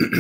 Every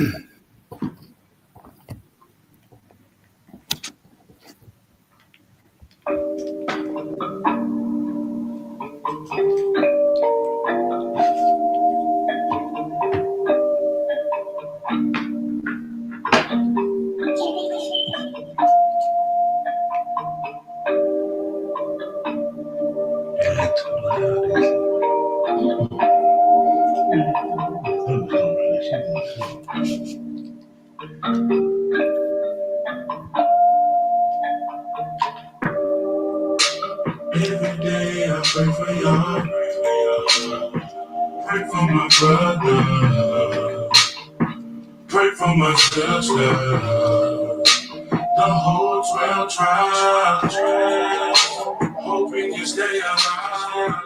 day I pray for y'all, pray for my brother, pray for my sister, the whole 12 tribes, hoping you stay alive,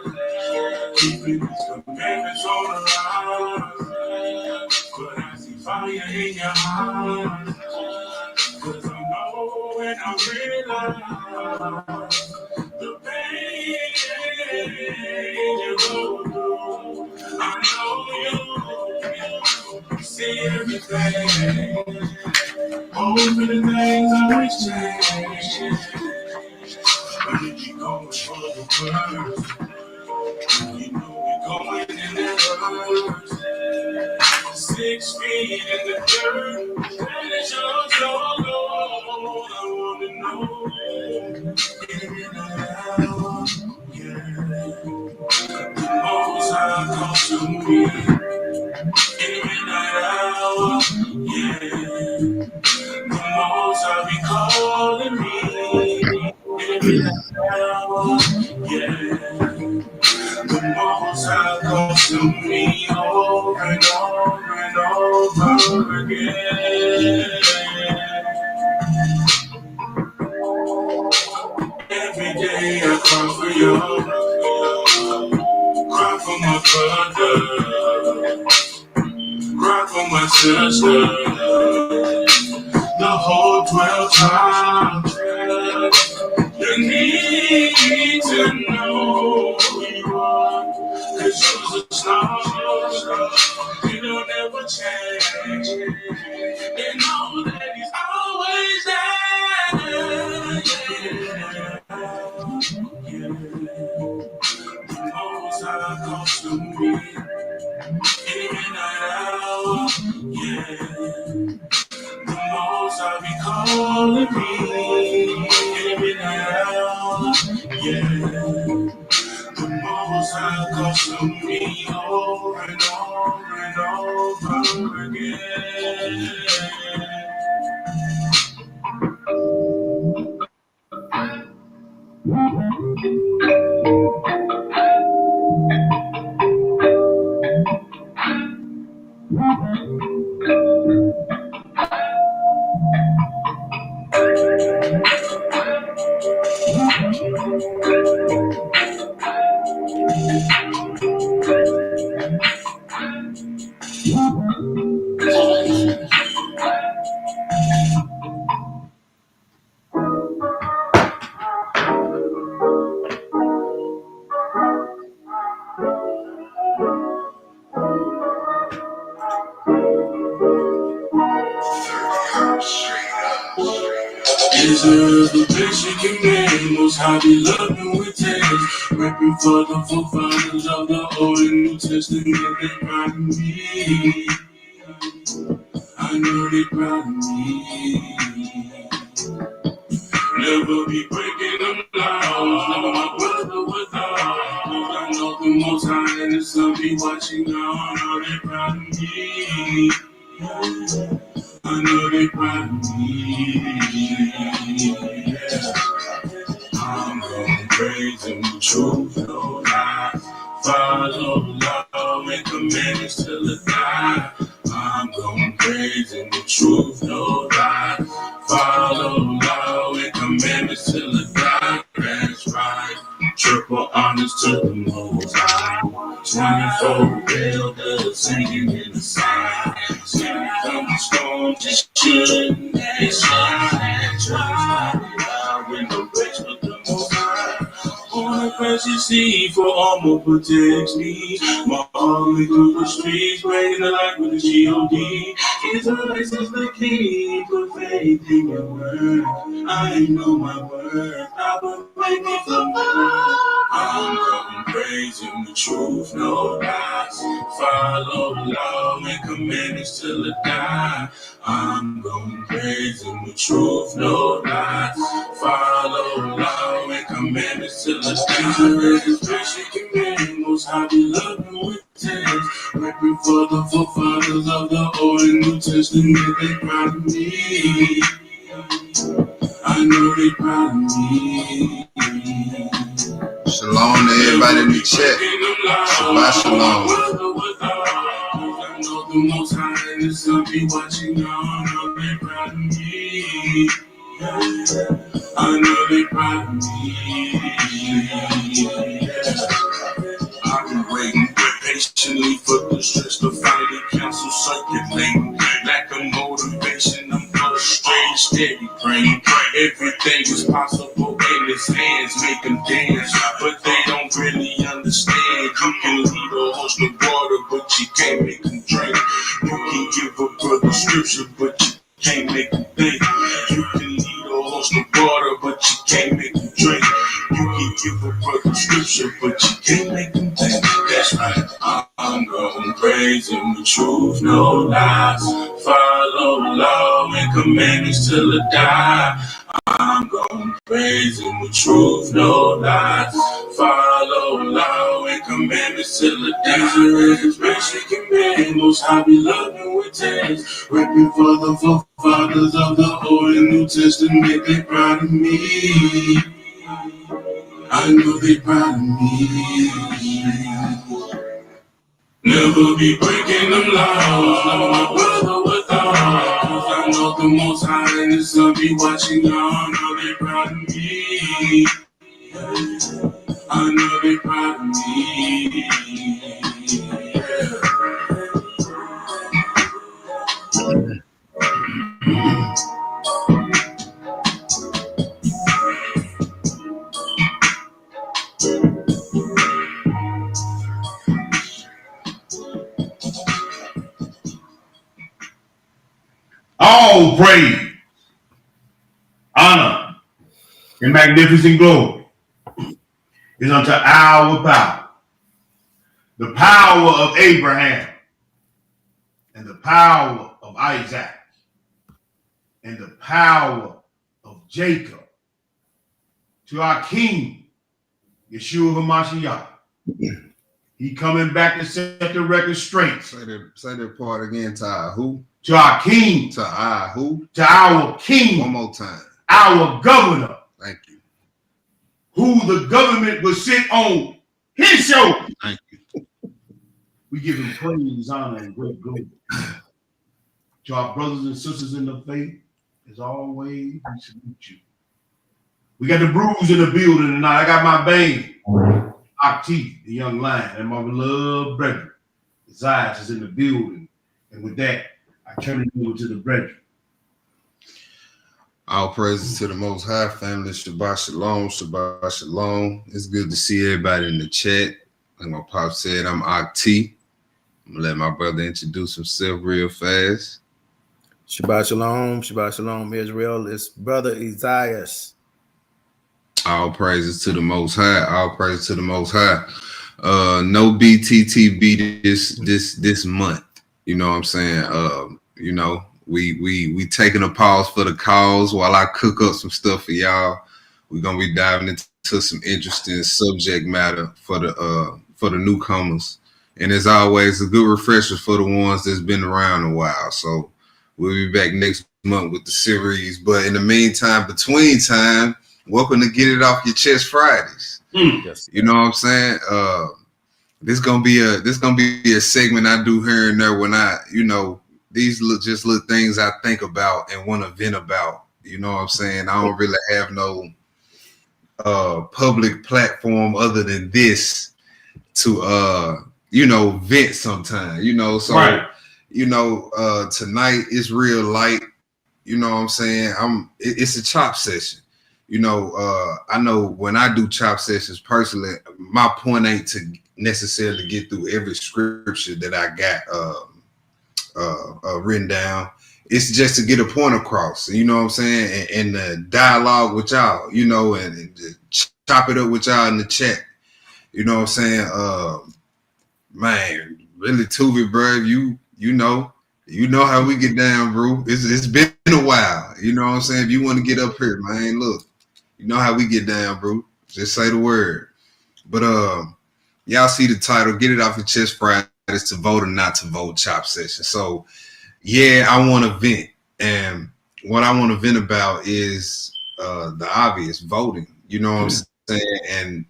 keeping these commandments on the line, but I see fire in your heart, cause I know and I realize the pain you go through. I know you see everything. Hoping the things always change. But if you going for the worst, you know we're going in that verse. 6 feet in the dirt, that is your soul. I wanna know, in that hour, yeah. Most High comes to me, in that hour, yeah. The Most High be calling me, in that hour, yeah. The Most High comes to me over and over and over again. Every day I cry for you, cry for my brother, cry for my sister, the whole 12 tribes. You need to know who you are, cause you're the star, you don't ever change, and know that he's always there, yeah. The Most High comes to me, in that hour, yeah. The Most High be calling me, in that hour, yeah. The Most High comes to me over and over and over again. Is there a picture you made? Most High be loving with taste. Rapping for the forefathers of the Old and New Testament. They proud of me. I know they proud of me. Never be breaking them laws. Never my brother without. I know the Most High and the Son be watching now. I know they proud of me. I know they proud of me. I'm gonna praise Him with truth, no lie. Follow law and commandments till I die. I'm gonna praise Him with truth, no lie. Follow law and commandments till I die. That's right. Triple honors to the Most High. 24 elders singing in the side. Singing from the storm, just shouldn't they shine? Try when the breaks with the Most High. On the precious sea for armor protects me. Walking through the streets, breaking the light with the G.O.D. Israelites is the king, put faith in your word. I know my word, I will make me feel better. I'm going praising the truth, no lies. Follow law and commandments till I die. I'm going praising the truth, no lies. Follow law and commandments till I die. Especially commandments, I be loving with tears. Rapping for the forefathers of the Old and New Testament, they proud of me. I know they proud of me. Shalom to everybody in the chat. Shabbat shalom. I know the Most High and the Son be watching y'all. I know they proud of me. I know they proud of me. I've been waiting patiently for the stress to finally cancel circulating. Lack of motivation, I'm frustrated, steady praying. Everything is possible in his hands, make them dance. But they don't really understand. You can lead a horse to water, but you can't make them drink. You can give a brother scripture, but you can't make them think. You can lead a horse to water, but you can't make them drink. You can give a brother scripture, but you can't make them think. That's right. I'm going praising the truth, no lies. Follow law and commandments till I die. I'm going praising the truth, no lies. Follow law and commandments till the days of basic commandments. I be loving with tears. Rapping for the forefathers of the Old and New Testament, they proud of me. I know they proud of me. Never be breaking them laws. Never my brother without. Cause I know the Most High and the Son be watching y'all. I know they proud of me. I know they proud of me. All praise, honor, and magnificent glory is unto our power, the power of Abraham, and the power of Isaac, and the power of Jacob, to our King, Yeshua HaMashiach. He coming back to set the record straight. Say that part again. To our who? To our King. To our who? To our King. One more time. Our governor. Thank you. Who the government will sit on his shoulder. Thank you. We give him praise, honor, and great glory. To our brothers and sisters in the faith, as always, we salute you. We got the Brews in the building tonight. I got my bane, Akti, the young lion, and my beloved brethren. Zion is in the building. And with that, I turn it over to the brethren. All praises to the Most High family. Shabbat shalom, Shabbat shalom. It's good to see everybody in the chat. Like my pop said, I'm Akti. I'm gonna let my brother introduce himself real fast. Shabbat shalom, Israel. It's brother Isaiah. All praises to the Most High. All praises to the Most High. No BTTB this month. You know what I'm saying? You know, we taking a pause for the cause while I cook up some stuff for y'all. We're gonna be diving into some interesting subject matter for the newcomers. And as always, a good refresher for the ones that's been around a while. So we'll be back next month with the series. But in the meantime, between time, welcome to Get It Off Your Chest Fridays. Yes. You know what I'm saying? This gonna be a segment I do here and there when I, you know, these little things I think about and want to vent about. You know what I'm saying? I don't really have no public platform other than this to you know, vent sometimes, you know. So right. You know, tonight is real light, you know what I'm saying? It's a chop session. You know, I know when I do chop sessions personally, my point ain't to necessarily get through every scripture that I got written down. It's just to get a point across, you know what I'm saying, and the dialogue with y'all, you know, and chop it up with y'all in the chat, you know what I'm saying. Man, really, Tuvi, bro, you know how we get down, bro. It's been a while, you know what I'm saying. If you want to get up here, man, look, you know how we get down, bro. Just say the word. But y'all see the title, Get It Off Your Chest Friday. It's to vote or not to vote chop session. So yeah, I want to vent, and what I want to vent about is the obvious, voting. You know what I'm saying? And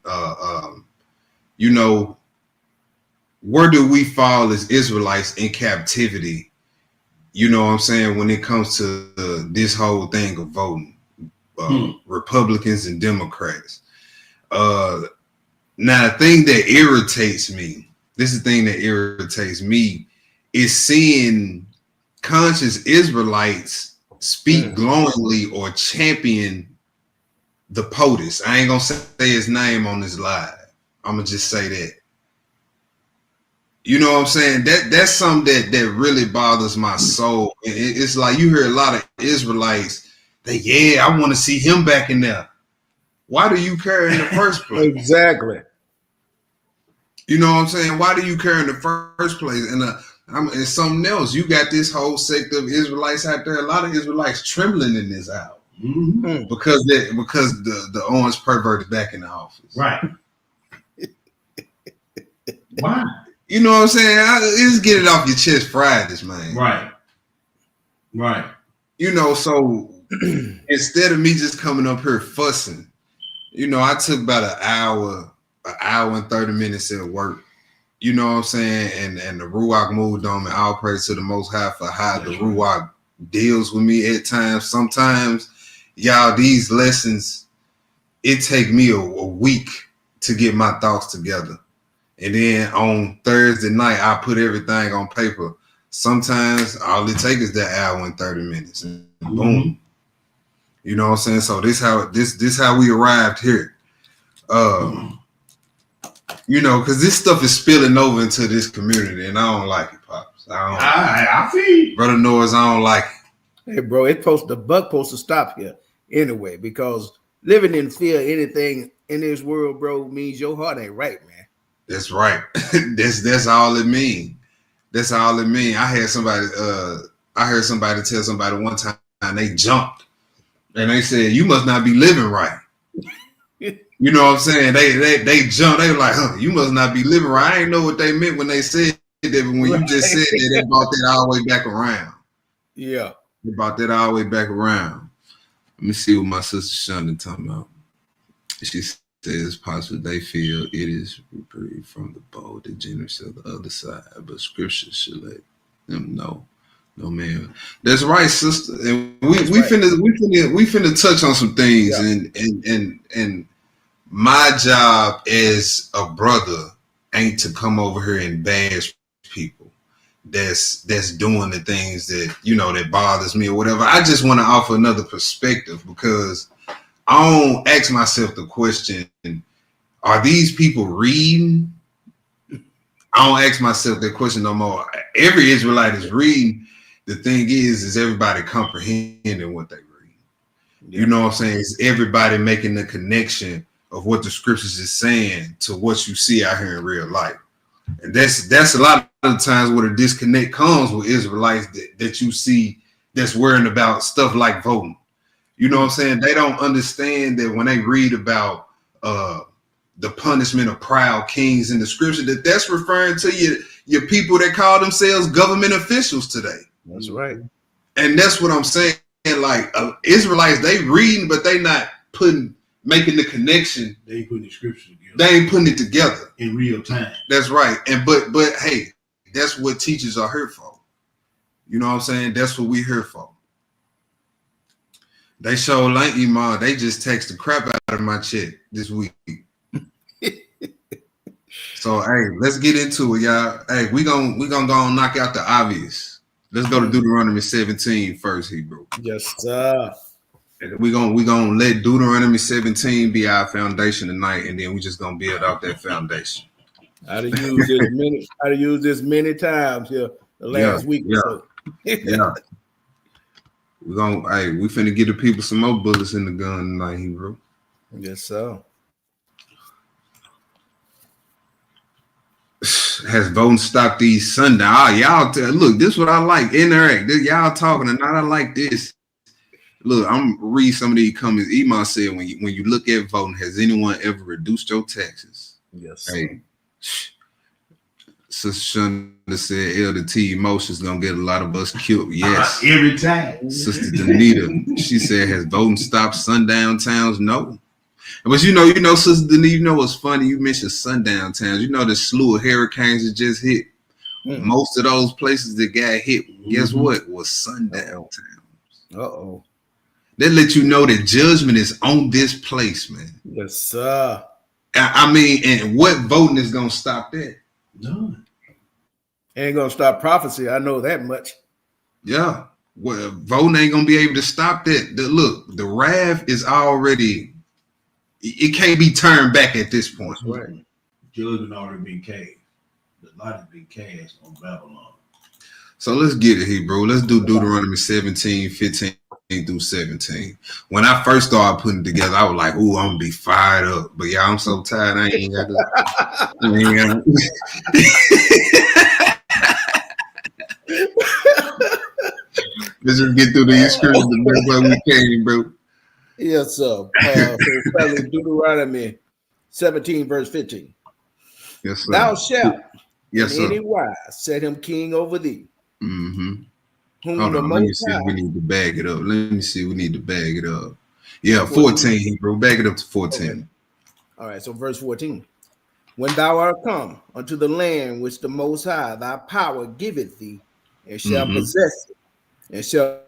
you know, where do we fall as Israelites in captivity? You know what I'm saying, when it comes to this whole thing of voting, Republicans and Democrats. Now, the thing that irritates me, is seeing conscious Israelites speak glowingly or champion the POTUS. I ain't gonna say his name on this live. I'm gonna just say that. You know what I'm saying? That's something that really bothers my soul. It's like you hear a lot of Israelites that, yeah, I want to see him back in there. Why do you care in the first place? Exactly. You know what I'm saying? Why do you care in the first place? And and something else, you got this whole sect of Israelites out there. A lot of Israelites trembling in this hour because the orange pervert is back in the office. Right. Why? You know what I'm saying? Just get it off your chest Fridays, man. Right. You know, so instead of me just coming up here fussing, you know, I took about an hour and 30 minutes at work. You know what I'm saying? And the Ruach moved on me. All praise to the Most High for how the Ruach deals with me at times. Sometimes, y'all, these lessons, it take me a week to get my thoughts together. And then on Thursday night, I put everything on paper. Sometimes all it takes is that hour and 30 minutes. And boom. You know what I'm saying? So this how we arrived here. You know, because this stuff is spilling over into this community, and I don't like it, Pops. I feel Brother Noahs, I don't like it. Hey, bro, the buck supposed to stop here anyway, because living in fear, anything in this world, bro, means your heart ain't right, man. That's right. That's all it mean. That's all it mean. I heard somebody tell somebody one time they jumped, and they said, "You must not be living right." You know what I'm saying? They jumped. They were like, "Huh, you must not be living right." I didn't know what they meant when they said that, but when you just said that, they brought that all the way back around. Yeah. They brought that all the way back around. Let me see what my sister Shonda talking about. She says possible they feel it is reprieved from the bold degeneracy of the other side, but scripture should let them know. No, man. That's right, sister. And we finna touch on some things, and my job as a brother ain't to come over here and bash people that's doing the things that, you know, that bothers me or whatever. I just want to offer another perspective, because I don't ask myself the question, are these people reading? I don't ask myself that question no more. Every Israelite is reading. The thing is everybody comprehending what they read. Yeah. You know what I'm saying? Is everybody making the connection of what the scriptures is saying to what you see out here in real life. And that's a lot of the times where the disconnect comes with Israelites that you see that's worrying about stuff like voting. You know what I'm saying? They don't understand that when they read about the punishment of proud kings in the scripture, that's referring to your people that call themselves government officials today. That's right. And that's what I'm saying. Like Israelites, they reading, but they not making the connection. They ain't putting the scripture together. They ain't putting it together in real time. That's right. And but hey, that's what teachers are here for. You know what I'm saying? That's what we here for. They show like Iman, they just text the crap out of my check this week. So hey, let's get into it, y'all. Hey, we gonna go and knock out the obvious. Let's go to Deuteronomy 17 first, Hebrew. Yes, sir. We're gonna let Deuteronomy 17 be our foundation tonight, and then we just gonna build off that foundation. How to use this many times here. the last week or so. Yeah. We finna get the people some more bullets in the gun tonight, Hebrew. Yes, sir. Has voting stopped these sundown? Look, this is what I like. Interact. Y'all talking tonight. I like this. Look, I'm gonna read some of these comments. Iman said, when you look at voting, has anyone ever reduced your taxes? Yes. Hey, Sister Shonda said, Elder T emotions gonna get a lot of us killed. Yes. Every time. Sister Danita, she said, has voting stopped sundown towns? No. But you know, Sister Danita, you know what's funny? You mentioned sundown towns. You know the slew of hurricanes that just hit. Most of those places that got hit, guess what? Was sundown towns. Uh-oh. That let you know that judgment is on this place, man. Yes, sir. I mean, and what voting is gonna stop that? None. Ain't gonna stop prophecy. I know that much. Yeah. Well, voting ain't gonna be able to stop that. Look, the wrath is already, it can't be turned back at this point. Right. Judgment already been cast. The lot has been cast on Babylon. So let's get it, Hebrew. Let's do Deuteronomy 17, 15 through 17. When I first started putting it together, I was like, ooh, I'm gonna be fired up. But yeah, I'm so tired. I ain't got to. Let's just get through these scriptures the best way we can, bro. Yes, sir. Deuteronomy 17, verse 15. Yes, sir. Thou shalt yes, in sir. any wise set him king over thee. Mm-hmm. Whom Hold the on, let me Most see. High, We need to bag it up. We need to bag it up. Yeah, 14, Hebrew. Back it up to 14. Okay. All right, so verse 14. When thou art come unto the land which the Most High thy power giveth thee, and shall possess it, and shall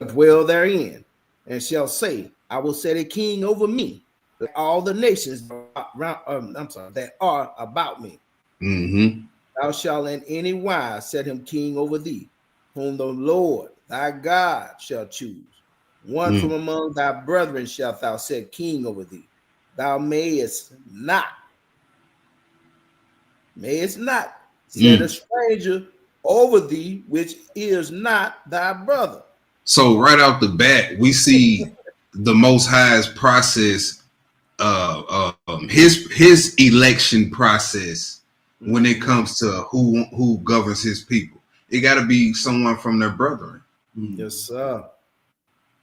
dwell therein, and shall say, I will set a king over me, like all the nations that are about me. Mm-hmm. Thou shalt in any wise set him king over thee, whom the Lord thy God shall choose. One from among thy brethren shalt thou set king over thee. Thou mayest not set a stranger over thee, which is not thy brother. So right off the bat, we see the Most High's process, his election process when it comes to who governs his people. It got to be someone from their brethren. Yes, sir.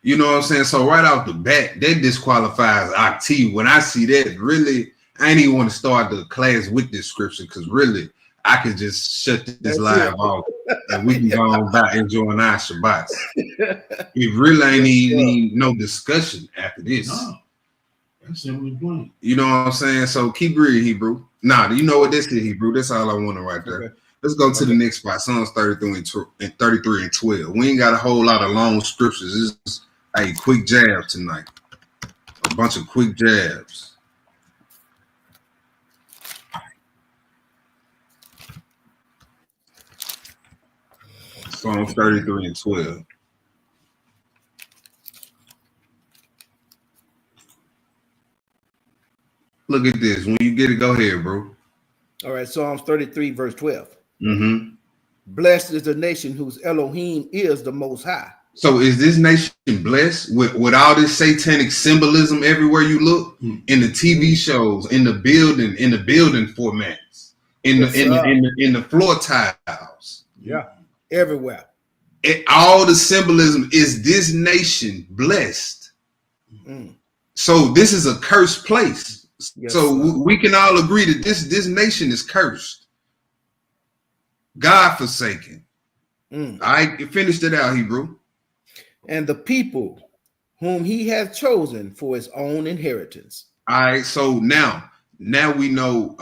You know what I'm saying? So right off the bat, that disqualifies Akti. When I see that, really, I ain't even want to start the class with this scripture because really, I could just shut this live off and we can go on about enjoying our Shabbats. It really ain't even no discussion after this. No. That's simply plain. You know what I'm saying? So keep reading, Hebrew. Nah, you know what this is, Hebrew. That's all I want to right there. Okay. Let's go to the next spot, Psalms 33 and 12. We ain't got a whole lot of long scriptures. This is a quick jab tonight. A bunch of quick jabs. Psalms 33 and 12. Look at this. When you get it, go ahead, bro. All right, Psalms 33, verse 12. Mm-hmm. Blessed is the nation whose Elohim is the Most High. So is this nation blessed with all this satanic symbolism everywhere you look? In the TV shows, in the building formats, in the floor tiles. Yeah, everywhere. All the symbolism. Is this nation blessed? So this is a cursed place. Yes, so we can all agree that this nation is cursed, God forsaken. I finished it out, Hebrew. And the people whom he hath chosen for his own inheritance. All right, so now we know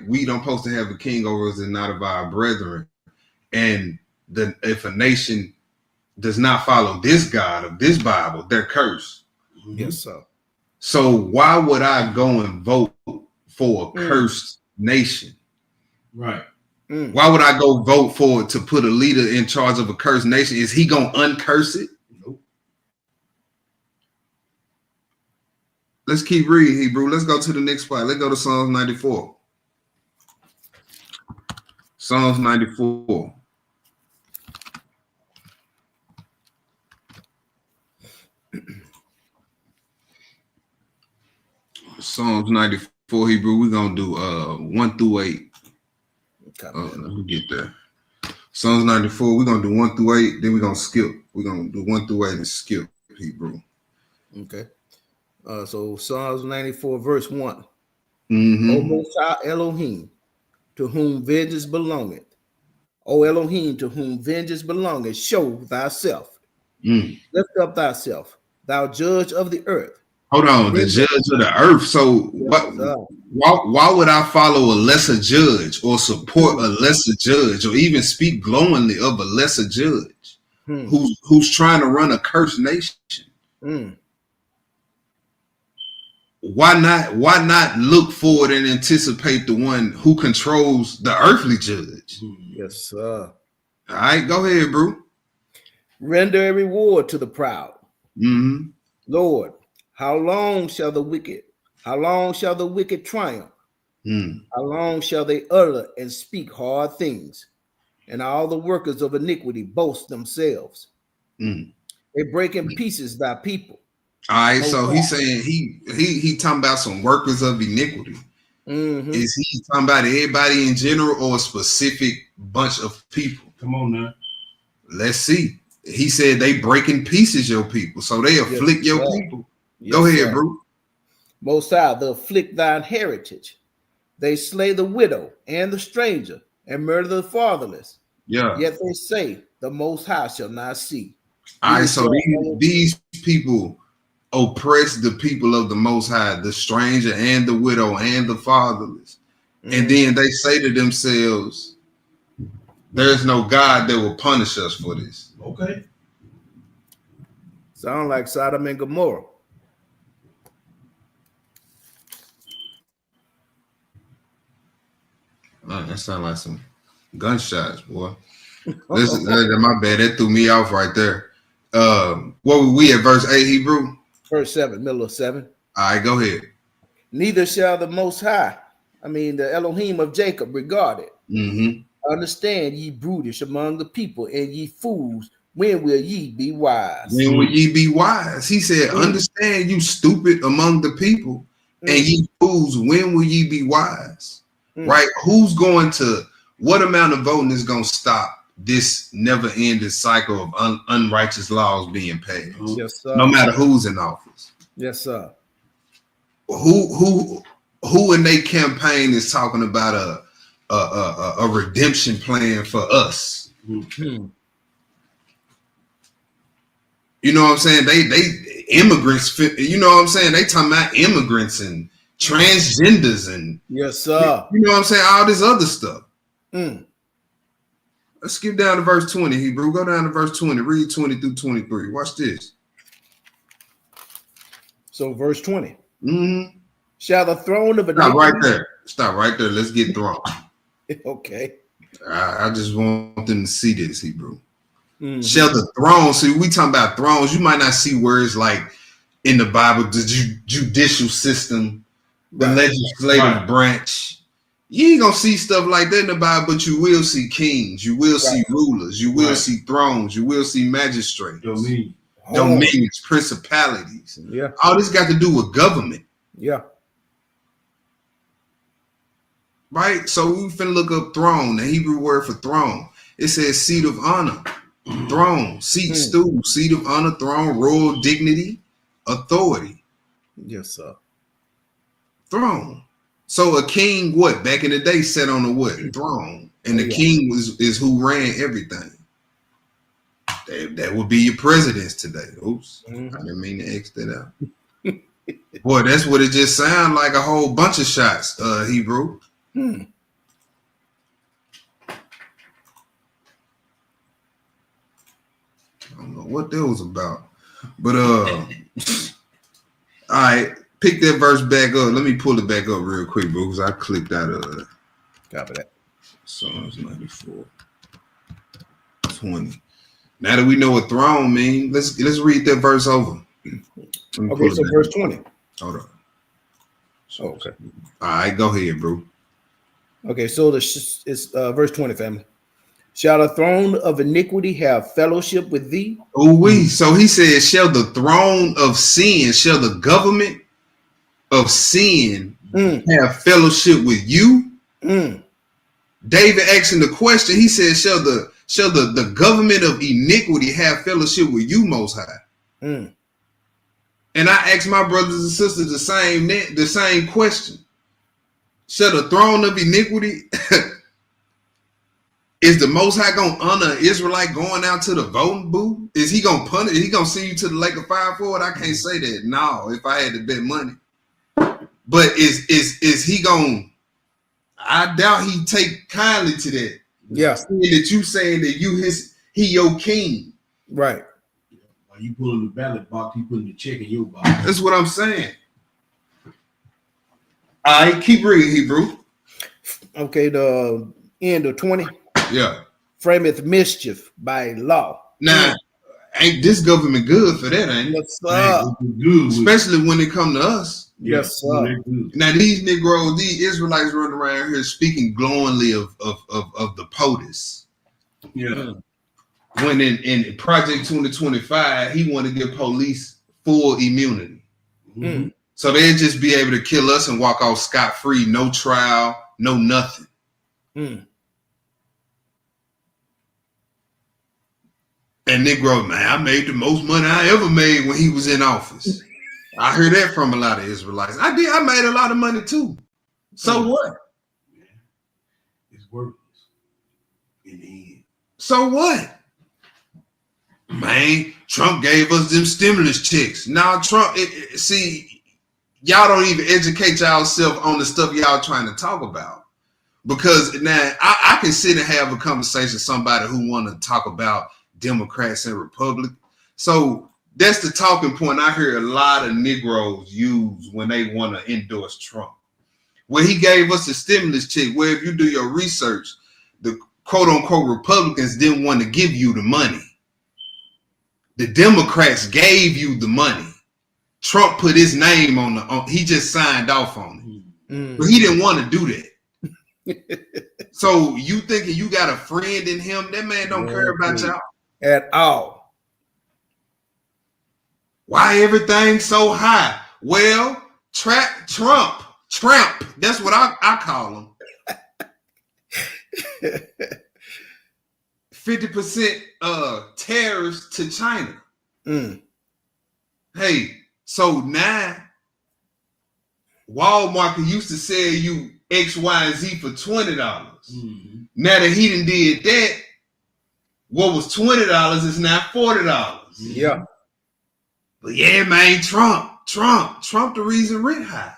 we don't supposed to have a king over us and not of our brethren. And if a nation does not follow this God of this Bible, they're cursed. Yes, sir. So why would I go and vote for a cursed nation? Right. Why would I go vote to put a leader in charge of a cursed nation? Is he gonna uncurse it? Nope. Let's keep reading, Hebrew. Let's go to the next spot. Let's go to Psalms 94. Psalms 94. Psalms 94 Hebrew. We're gonna do 1 through 8. Let me get there. Psalms 94, we're gonna do 1 through 8, then we're gonna skip. We're gonna do 1 through 8 and skip Hebrew. Okay. So Psalms 94, verse 1. Mm-hmm. O Most High Elohim, to whom vengeance belongeth. O Elohim, to whom vengeance belongeth, show thyself. Lift up thyself, thou judge of the earth. Hold on, the judge of the earth. So why would I follow a lesser judge or support a lesser judge or even speak glowingly of a lesser judge who's trying to run a cursed nation? Why not look forward and anticipate the one who controls the earthly judge? Yes, sir. All right, go ahead, bro. Render a reward to the proud. Mm-hmm. Lord, how long shall the wicked triumph? How long shall they utter and speak hard things? And all the workers of iniquity boast themselves. They break in pieces thy people. All right, so he's saying he talking about some workers of iniquity. Is he talking about everybody in general or a specific bunch of people? Come on now. Let's see. He said they break in pieces your people, so they afflict your people. Go ahead, bro. Most High, they afflict thine heritage. They slay the widow and the stranger and murder the fatherless. Yeah. Yet they say the Most High shall not see. All right, so these people oppress the people of the Most High, the stranger and the widow and the fatherless. And then they say to themselves, there's no God that will punish us for this. Okay. Sound like Sodom and Gomorrah. That sounds like some gunshots, boy. Listen, my bad. That threw me off right there. What were we at verse 8, Hebrew? Verse 7, middle of 7. All right, go ahead. Neither shall the Most High, the Elohim of Jacob, regard it. Understand, ye brutish among the people, and ye fools, when will ye be wise? When will ye be wise? He said, understand, you stupid among the people, and ye fools, when will ye be wise? Right? What amount of voting is going to stop this never-ending cycle of unrighteous laws being passed? Yes, sir. No matter who's in office. Yes, sir. Who in their campaign is talking about a redemption plan for us? You know what I'm saying? They immigrants, you know what I'm saying? They talking about immigrants and transgenders and yes, sir. You know what I'm saying? All this other stuff. Let's skip down to verse 20, Hebrew. Go down to verse 20. Read 20 through 23. Watch this. So verse 20. Shall the throne of Stop right there. Stop right there. Let's get thrown. Okay. I just want them to see this, Hebrew. Shall the throne, see, we talking about thrones. You might not see words like in the Bible, the judicial system, the legislative branch. You ain't gonna see stuff like that in the Bible, but you will see kings, you will see rulers, you will see thrones, you will see magistrates, dominions, principalities. Yeah. All this got to do with government. Yeah. Right? So we finna look up throne, the Hebrew word for throne. It says seat of honor, throne, seat, stool, seat of honor, throne, royal dignity, authority. Yes, sir. Throne. So a king, what back in the day, sat on a what throne, and the king is who ran everything. That would be your presidents today. Oops, I didn't mean to X that out. Boy, that's what it just sounded like. A whole bunch of shots, Hebrew. I don't know what that was about, but all right. Pick that verse back up. Let me pull it back up real quick, bro, because I clicked out of it. Copy that. Psalms 94, 20. Now that we know what throne means, let's read that verse over. Okay, so verse 20. Hold on. Okay. All right, go ahead, bro. Okay, so it's verse 20, family. Shall the throne of iniquity have fellowship with thee? So he said, shall the throne of sin, shall the government of sin have fellowship with you? David asking the question, he said, shall the government of iniquity have fellowship with you, Most High? And I ask my brothers and sisters the same question. Shall the throne of iniquity, is the Most High gonna honor an Israelite going out to the voting booth? Is he gonna punish? Is he gonna send you to the lake of fire for it? I can't say that. No, if I had to bet money. But is he gonna? I doubt he take kindly to that. Yeah, Saying that you saying that he your king. right. While you pulling the ballot box, he putting the check in your box. That's what I'm saying. All right, keep reading, Hebrew. Okay, the end of 20. Yeah. Frameth mischief by law. Now, ain't this government good for that, ain't it? Yes, sir. Good. Especially when it come to us. Yes, sir. Now, these Negroes, these Israelites running around here speaking glowingly of the POTUS. Yeah. When in Project 2025, he want to give police full immunity. So they'd just be able to kill us and walk off scot-free, no trial, no nothing. And Negro, man, I made the most money I ever made when he was in office. I heard that from a lot of Israelites. I made a lot of money too. So what? It's worthless in the end. So what? Man, Trump gave us them stimulus checks. Now Trump, see, y'all don't even educate yourself on the stuff y'all trying to talk about. Because now I can sit and have a conversation with somebody who want to talk about Democrats and Republicans. So that's the talking point I hear a lot of Negroes use when they want to endorse Trump. Where he gave us a stimulus check, where if you do your research, the quote unquote Republicans didn't want to give you the money. The Democrats gave you the money. Trump put his name on he just signed off on it. But he didn't want to do that. So you thinking you got a friend in him? That man don't care about y'all at all. Why everything so high? Well, Trump. That's what I call him. 50% tariffs to China. Hey, so now Walmart used to sell you X, Y, and Z for $20. Now that he done did that, what was $20 is now $40. Yeah. But yeah, man, Trump the reason rent high.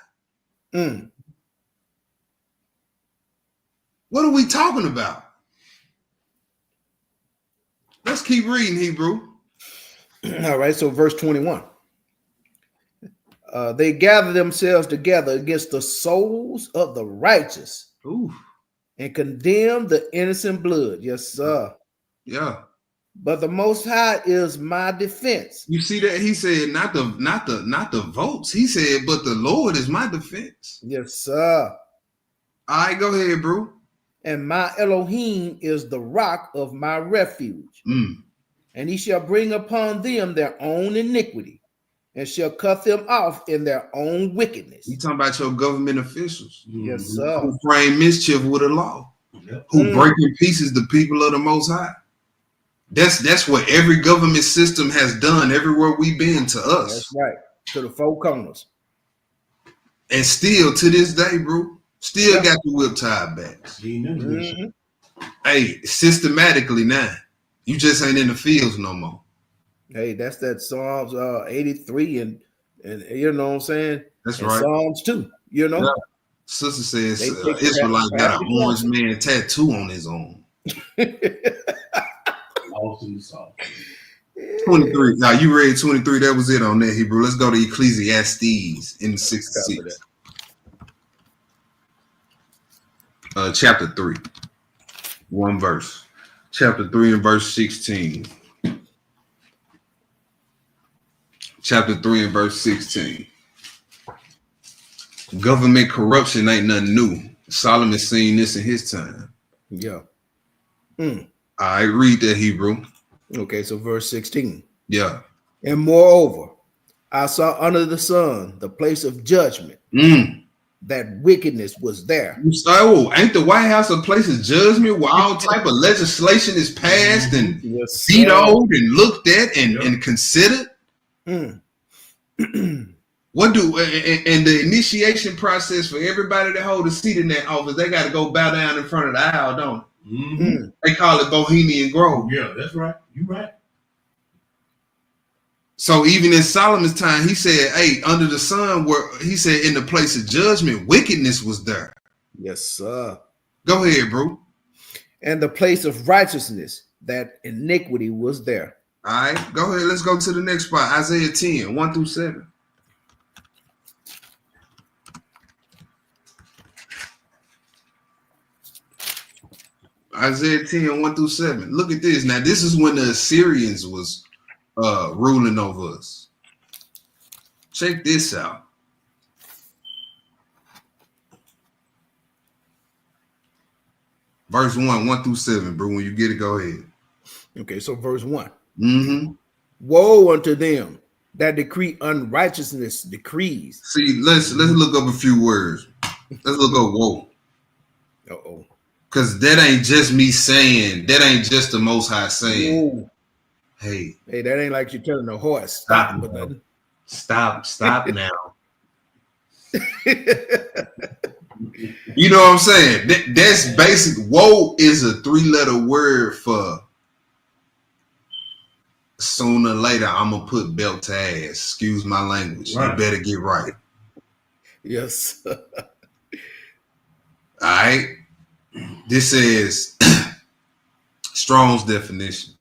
What are we talking about? Let's keep reading, Hebrew. All right, so verse 21. They gather themselves together against the souls of the righteous and condemn the innocent blood. Yes, sir. Yeah. But the Most High is my defense. You see that? He said not the votes. He said, but the Lord is my defense. Yes, sir. All right, go ahead, bro. And my Elohim is the rock of my refuge. And he shall bring upon them their own iniquity and shall cut them off in their own wickedness. You talking about your government officials. Yes, sir. Who frame mischief with a law. Who break in pieces the people of the Most High. That's what every government system has done everywhere we've been to us. That's right. To the four corners. And still to this day, bro, still got the whip tied back. Hey, systematically now. You just ain't in the fields no more. Hey, that's that Psalms 83 and you know what I'm saying? That's and right. Psalms 2, you know. Yeah. Sister says Israelite got an orange man tattoo on his arm. Awesome song. 23. Now you read 23. That was it on that, Hebrew. Let's go to Ecclesiastes in 66. Chapter 3. One verse. Chapter 3 and verse 16. Chapter 3 and verse 16. Government corruption ain't nothing new. Solomon seen this in his time. Yeah. I read that, Hebrew. Okay, so verse 16. Yeah. And moreover, I saw under the sun the place of judgment, Mm. that wickedness was there. You say, oh, ain't the White House a place of judgment where all type of legislation is passed and Yes, vetoed and looked at and, Yep. and considered? Mm. What do and the initiation process for everybody that hold a seat in that office, they got to go bow down in front of the aisle, don't they? Mm-hmm. They call it Bohemian Grove. Yeah, that's right. You right. So even in Solomon's time, he said, hey, under the sun, where he said in the place of judgment, wickedness was there. Yes, sir. Go ahead, bro. And the place of righteousness, that iniquity was there. All right, go ahead. Let's go to the next spot. Isaiah 10, 1 through 7. Isaiah 10, 1 through 7. Look at this. Now, this is when the Assyrians was ruling over us. Check this out. Verse 1 through 7, bro. When you get it, go ahead. Okay, so verse 1. Mm-hmm. Woe unto them that decree unrighteousness decrees. See, let's look up a few words. Let's look up woe. Uh-oh. Because that ain't just me saying, that ain't just the Most High saying, Ooh. hey, Hey, that ain't like you're telling a horse. Stop, Stop. bro. stop now. You know what I'm saying? That's basic. Woe is a 3-letter word for sooner or later I'm going to put belt to ass. Excuse my language. Right. You better get right. Yes. All right. This is Strong's definition.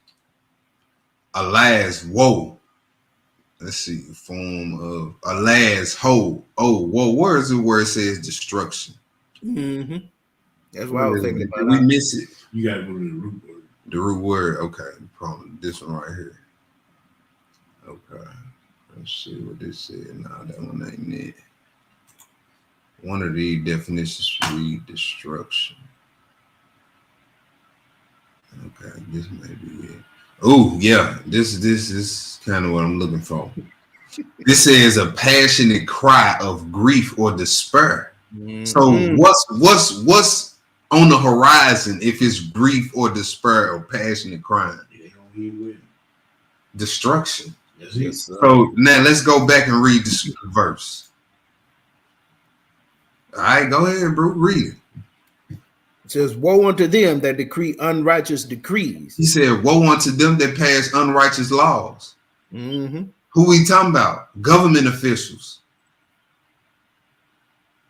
Alas, woe. Let's see. Form of alas, ho. Oh, woe. Where is it where it says destruction? Mm-hmm. That's what I was thinking Did about. we miss it? You got to go to the root word. The root word. Okay. Probably this one right here. Okay. Let's see what this said. Nah, that one ain't it. One of these definitions read destruction. Okay, this may be it. Oh, yeah. This is kind of what I'm looking for. This says a passionate cry of grief or despair. So Mhm. what's on the horizon if it's grief or despair or passionate crying? They don't hear with it. Destruction. That's it. Yes, sir. So now let's go back and read the verse. All right, go ahead, bro. Read it. It says, woe unto them that decree unrighteous decrees. He said, woe unto them that pass unrighteous laws. Mm-hmm. Who we talking about? Government officials.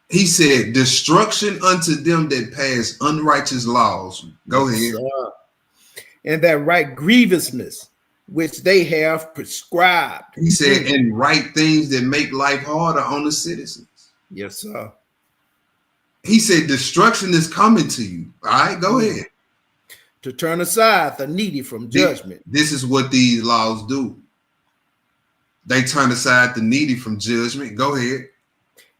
He said, destruction unto them that pass unrighteous laws. Go ahead. And that right grievousness which they have prescribed. He said, and right things that make life harder on the citizens. Yes, sir. He said, destruction is coming to you. All right, go ahead. To turn aside the needy from judgment. This is what these laws do. They turn aside the needy from judgment. Go ahead.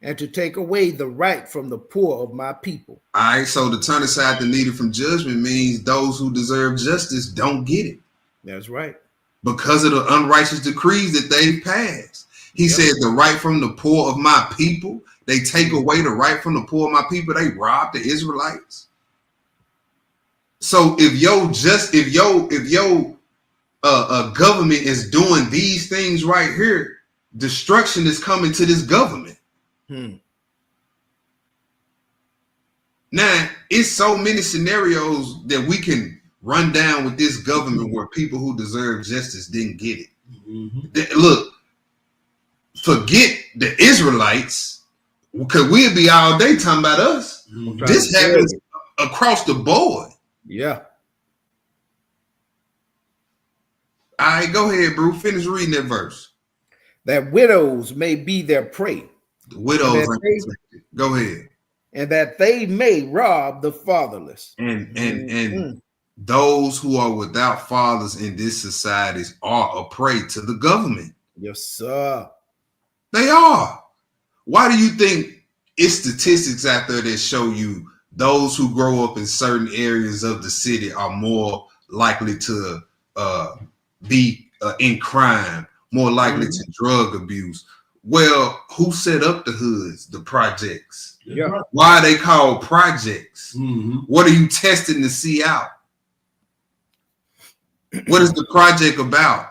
And to take away the right from the poor of my people. All right, so to turn aside the needy from judgment means those who deserve justice don't get it That's right. because of the unrighteous decrees that they've passed. He said the right from the poor of my people. They take away the right from the poor of my people. They rob the Israelites. So if your government is doing these things right here, destruction is coming to this government. Now, it's so many scenarios that we can run down with this government where people who deserve justice didn't get it. Mm-hmm. Look, forget the Israelites, because we'll be all day talking about us. Mm-hmm. This happens across the board. Yeah. All right, go ahead, bro. Finish reading that verse. That widows may be their prey. The widows That ain't protected. Go ahead. And that they may rob the fatherless. And those who are without fathers in this society are a prey to the government. Yes, sir. They are. Why do you think it's statistics out there that show you those who grow up in certain areas of the city are more likely to be in crime more likely to drug abuse. Well, who set up the hoods, the projects? Yeah. Why are they called projects? Mm-hmm. What are you testing to see out? What is the project about?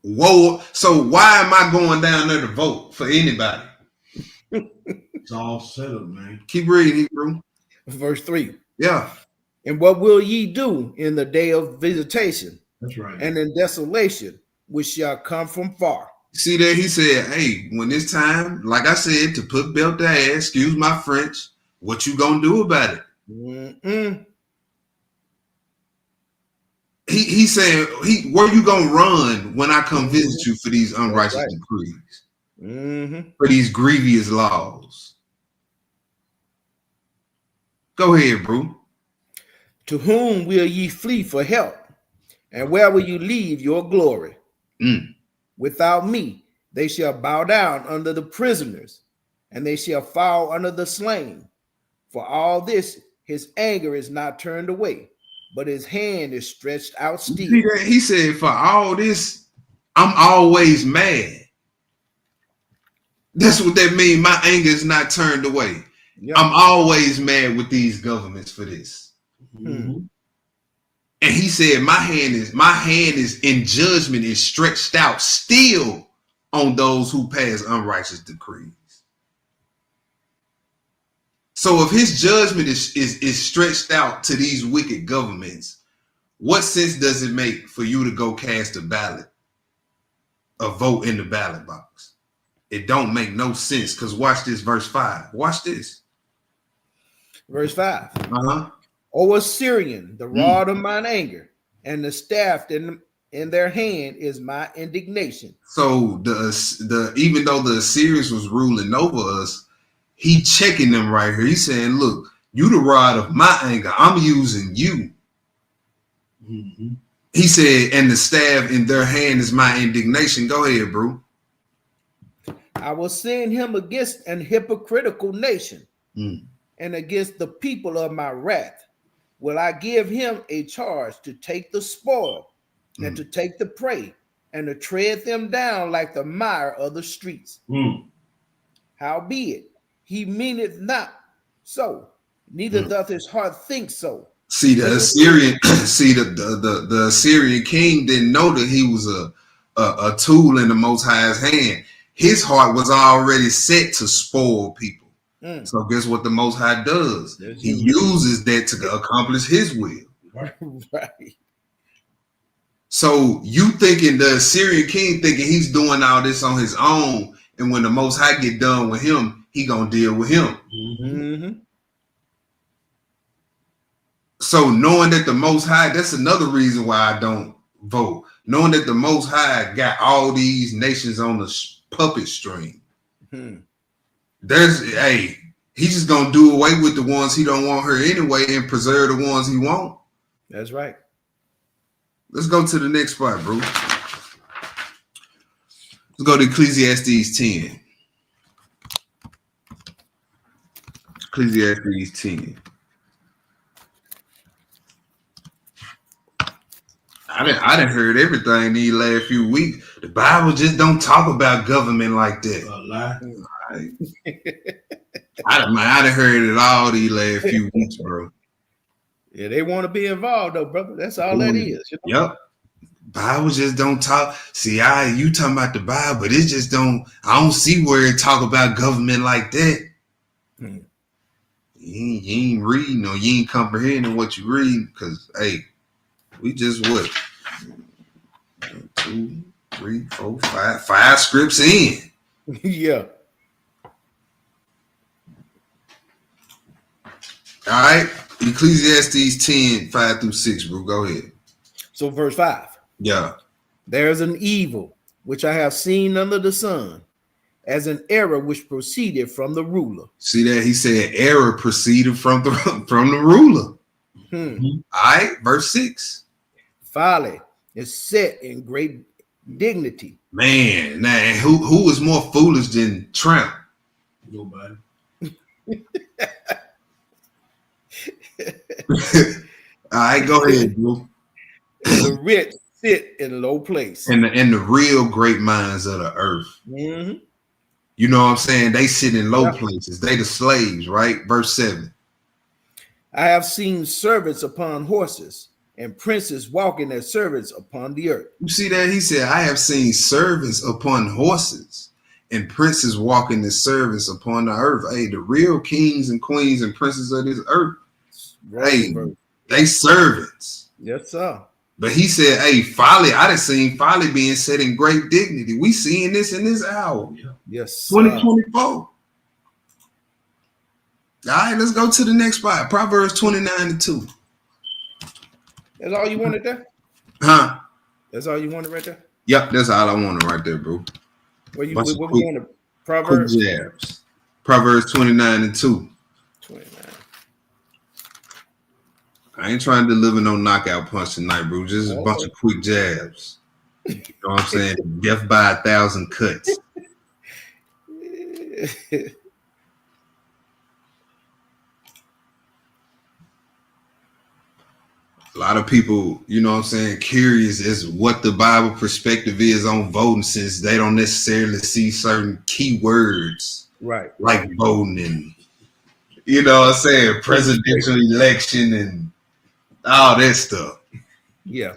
Whoa, so why am I going down there to vote for anybody? It's all set up, man. Keep reading, Hebrew. Verse 3. Yeah. And what will ye do in the day of visitation That's right. and in desolation, which shall come from far? See there, he said, hey, when it's time, like I said, to put belt to ass, excuse my French, what you gonna do about it? Mm-mm. He said, where you gonna run when I come visit you for these unrighteous decrees, for these grievous laws? Go ahead, bro. To whom will ye flee for help? And where will you leave your glory? Without me, they shall bow down under the prisoners, and they shall fall under the slain. For all this, his anger is not turned away, but his hand is stretched out still. See that? He said, for all this, I'm always mad. That's what that means. My anger is not turned away. Yep. I'm always mad with these governments for this. Mm-hmm. And he said, my hand is in judgment is stretched out still on those who pass unrighteous decrees. So if his judgment is stretched out to these wicked governments, what sense does it make for you to go cast a ballot, a vote in the ballot box? It don't make no sense, because watch this, verse 5. Watch this. Verse 5. Uh-huh. O Assyrian, the rod of mine anger, and the staff in their hand is my indignation. So the even though the Assyrians was ruling over us, he checking them right here. He's saying, look, you the rod of my anger. I'm using you. Mm-hmm. He said, and the staff in their hand is my indignation. Go ahead, bro. I will send him against an hypocritical nation, and against the people of my wrath will I give him a charge to take the spoil and to take the prey and to tread them down like the mire of the streets. Howbeit, he meaneth not so, neither doth his heart think so. See, the Assyrian, the Assyrian king didn't know that he was a tool in the Most High's hand. His heart was already set to spoil people. So guess what the Most High does? He uses that to accomplish his will. Right. So you thinking the Assyrian king thinking he's doing all this on his own, and when the Most High get done with him, he gonna deal with him. Mm-hmm. So knowing that the Most High, that's another reason why I don't vote. Knowing that the Most High got all these nations on the puppet string. He's just gonna do away with the ones he don't want here anyway and preserve the ones he want. That's right. Let's go to the next spot, bro. Let's go to Ecclesiastes 10. Ecclesiastes 10. I done heard everything these last few weeks. The Bible just don't talk about government like that. A lie. I done heard it all these last few weeks, bro. Yeah, they want to be involved though, brother. That's all that is. You know? Yep. Bible just don't talk. See, you talking about the Bible, but it just don't. I don't see where it talk about government like that. You ain't reading or you ain't comprehending what you read, because we just what 1, 2, 3, 4, 5 scripts in. Yeah. All right. Ecclesiastes 10, 5 through 6, bro. Go ahead. So verse 5. Yeah. There's an evil which I have seen under the sun, as an error which proceeded from the ruler. See that? He said error proceeded from the ruler. All right. Verse 6. Folly is set in great dignity. Man, who is more foolish than Trump? Nobody. All right, go ahead, bro. The rich sit in low place. And the real great minds of the earth. Mhm. You know what I'm saying? They sit in low Yeah. places. They the slaves, right? Verse 7. I have seen servants upon horses and princes walking as servants upon the earth. You see that? He said, I have seen servants upon horses and princes walking as servants upon the earth. Hey, the real kings and queens and princes of this earth, hey, they servants. Yes, sir. But he said, hey, folly, I done seen folly being set in great dignity. We seeing this in this hour. Yes, sir. 2024. All right, let's go to the next spot. Proverbs 29:2. That's all you wanted there? Huh? That's all you wanted right there? Yep, that's all I wanted right there, bro. What we Quick- wanted? Quick Proverbs jabs. Proverbs 29:2. 29. I ain't trying to deliver no knockout punch tonight, bro. Just a bunch of quick jabs. You know what I'm saying? Death by 1,000 cuts. A lot of people, you know what I'm saying, curious as what the Bible perspective is on voting, since they don't necessarily see certain keywords Right. like voting and, you know what I'm saying, presidential election and all that stuff. Yeah.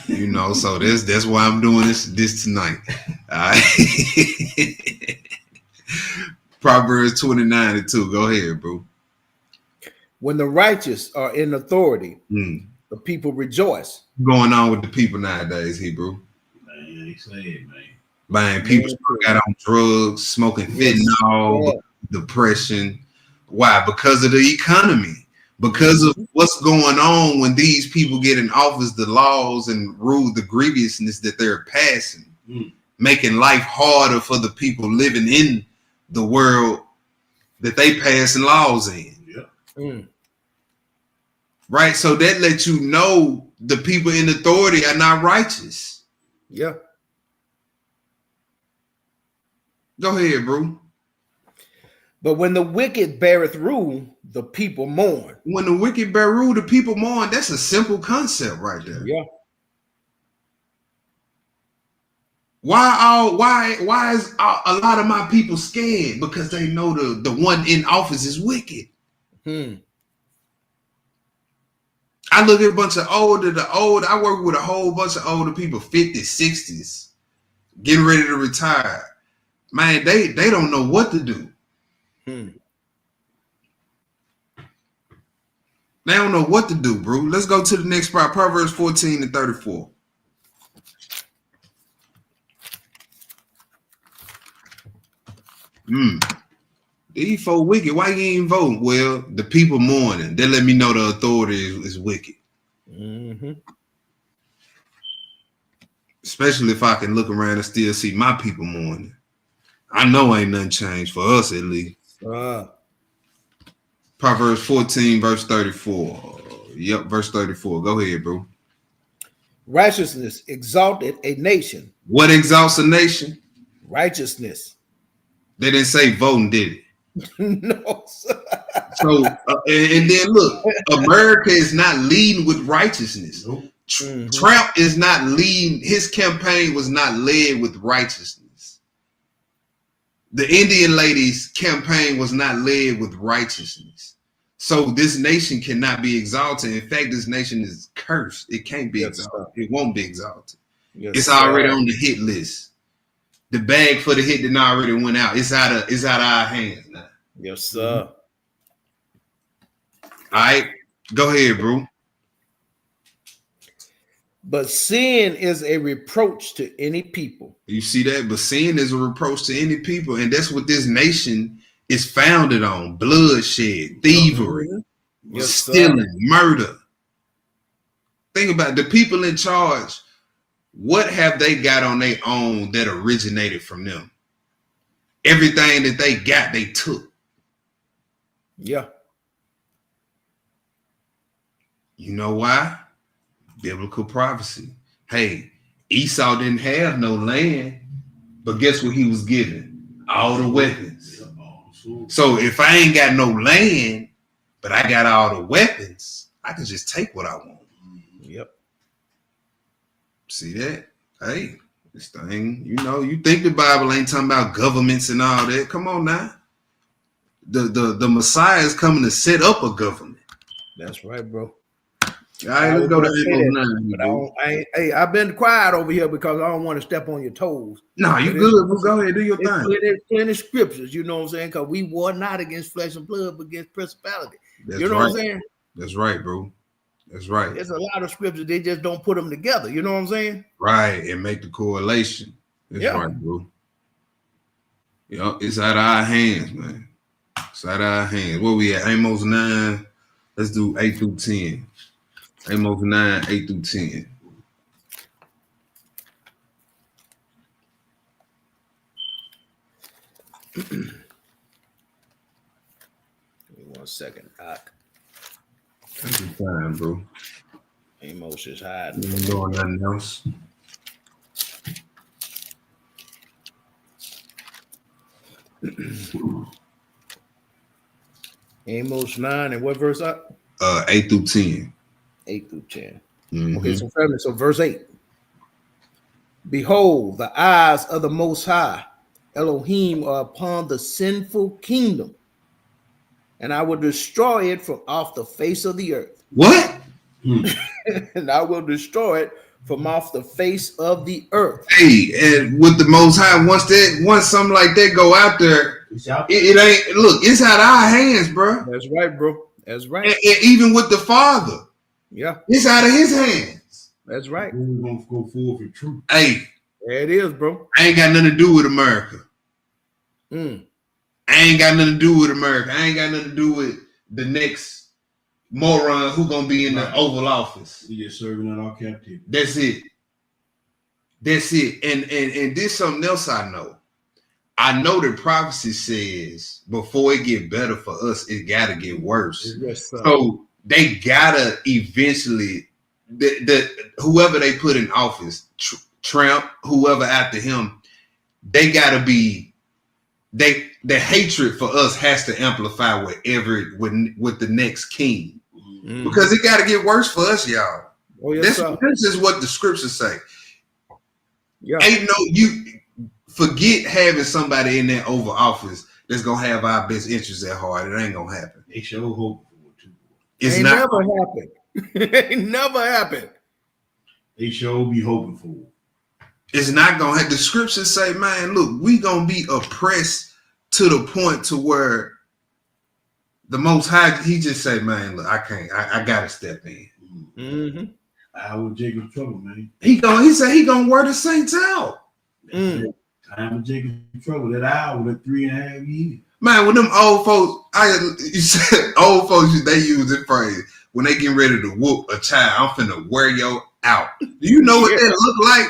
You know, so that's why I'm doing this tonight. All right. Proverbs 29:2. Go ahead, bro. When the righteous are in authority, Mm. the people rejoice. Going on with the people nowadays, Hebrew. Man, they say it, man. Man, people got on drugs, smoking fentanyl, Yeah. depression. Why? Because of the economy. Because of what's going on when these people get in office, the laws and rule, the grievousness that they're passing, making life harder for the people living in the world that they passing laws in. Mm. Right? So that lets you know the people in authority are not righteous. Yeah. Go ahead, bro. But when the wicked beareth rule, the people mourn. When the wicked bear rule, the people mourn. That's a simple concept right there. Yeah. Why is a lot of my people scared? Because they know the one in office is wicked. I look at a bunch of I work with a whole bunch of older people, 50s, 60s, getting ready to retire. Man, they don't know what to do. They don't know what to do, bro. Let's go to the next part. Proverbs 14:34. These folk wicked. Why you ain't vote? Well, the people mourning. They let me know the authority is wicked. Especially if I can look around and still see my people mourning. I know ain't nothing changed for us at least. Proverbs 14, verse 34. Yep, verse 34. Go ahead, bro. Righteousness exalted a nation. What exalts a nation? Righteousness. They didn't say voting, did it? No, sir. So, and then look, America is not leading with righteousness. Trump is not leading. His campaign was not led with righteousness. The Indian lady's campaign was not led with righteousness. So this nation cannot be exalted. In fact, this nation is cursed. It can't be exalted. It won't be exalted. It's already on the hit list. The bag for the hit that already went out. It's out of our hands now. Yes, sir. All right, go ahead, bro. But sin is a reproach to any people. You see that? But sin is a reproach to any people, and that's what this nation is founded on: bloodshed, thievery, stealing, murder. Think about it. The people in charge. What have they got on their own that originated from them? Everything that they got, they took. Yeah. You know why? Biblical prophecy. Hey, Esau didn't have no land, but guess what he was given? All the weapons. So if I ain't got no land, but I got all the weapons, I can just take what I want. Yep. See that? Hey, this thing, you think the Bible ain't talking about governments and all that. Come on now. The Messiah is coming to set up a government. That's right, bro. All right, let's go to Amos 9. But I've been quiet over here because I don't want to step on your toes. No, you good. Well, go ahead, do your thing. There's plenty of scriptures, you know what I'm saying? Because we war not against flesh and blood, but against principality. That's you know right. what I'm saying? That's right, bro. That's right. There's a lot of scriptures, they just don't put them together. You know what I'm saying? Right, and make the correlation. That's Yeah. right, bro. It's out of our hands, man. It's out of our hands. Where we at? Amos 9. Let's do 8 through 10. Amos 9, 8 through 10. Give me 1 second. Take your time, bro. Amos is hiding. You ain't doing nothing else. Amos 9 and what verse up? 8 through 10. 8 through 10. Mhm. Okay, so verse 8. Behold, the eyes of the Most High, Elohim, are upon the sinful kingdom, and I will destroy it from off the face of the earth. What? And I will destroy it from off the face of the earth. Hey, and with the Most High, once something like that go out there, it ain't. Look, it's out of our hands, bro. That's right, bro. That's right. And even with the Father, Yeah, it's out of His hands. that's right. We're gonna go forward with truth. Hey, There it is, bro. I ain't got nothing to do with America. Mm. I ain't got nothing to do with America. I ain't got nothing to do with the next moron who gonna be in the Oval Office. We just serving in our captivity. That's it. That's it. And this something else I know. I know that prophecy says before it get better for us, it gotta get worse. Yes, sir. So they gotta eventually the whoever they put in office, Trump, whoever after him, they gotta be the hatred for us has to amplify with the next king. Mm. Because it gotta get worse for us, y'all. Oh, yes, sir. This is what the scriptures say. Yeah. Ain't no you forget having somebody in that Oval Office that's gonna have our best interests at heart. It ain't gonna happen. They show hope for it too. It's Ain't not. never happened. Ain't never happened. They show be hoping for it. It's not gonna have. The scriptures say, man, look, we gonna be oppressed to the point to where the Most High, He just say, man, look, I can't. I gotta step in. Mm-hmm. Time of Jacob's trouble, man. He said he gonna wear the saints out. Mm. Time of Jacob's trouble. That hour, that 3.5 years. Man, when them old folks, you said old folks, they use this phrase when they getting ready to whoop a child. I'm finna wear yo out. Do you know what that look like?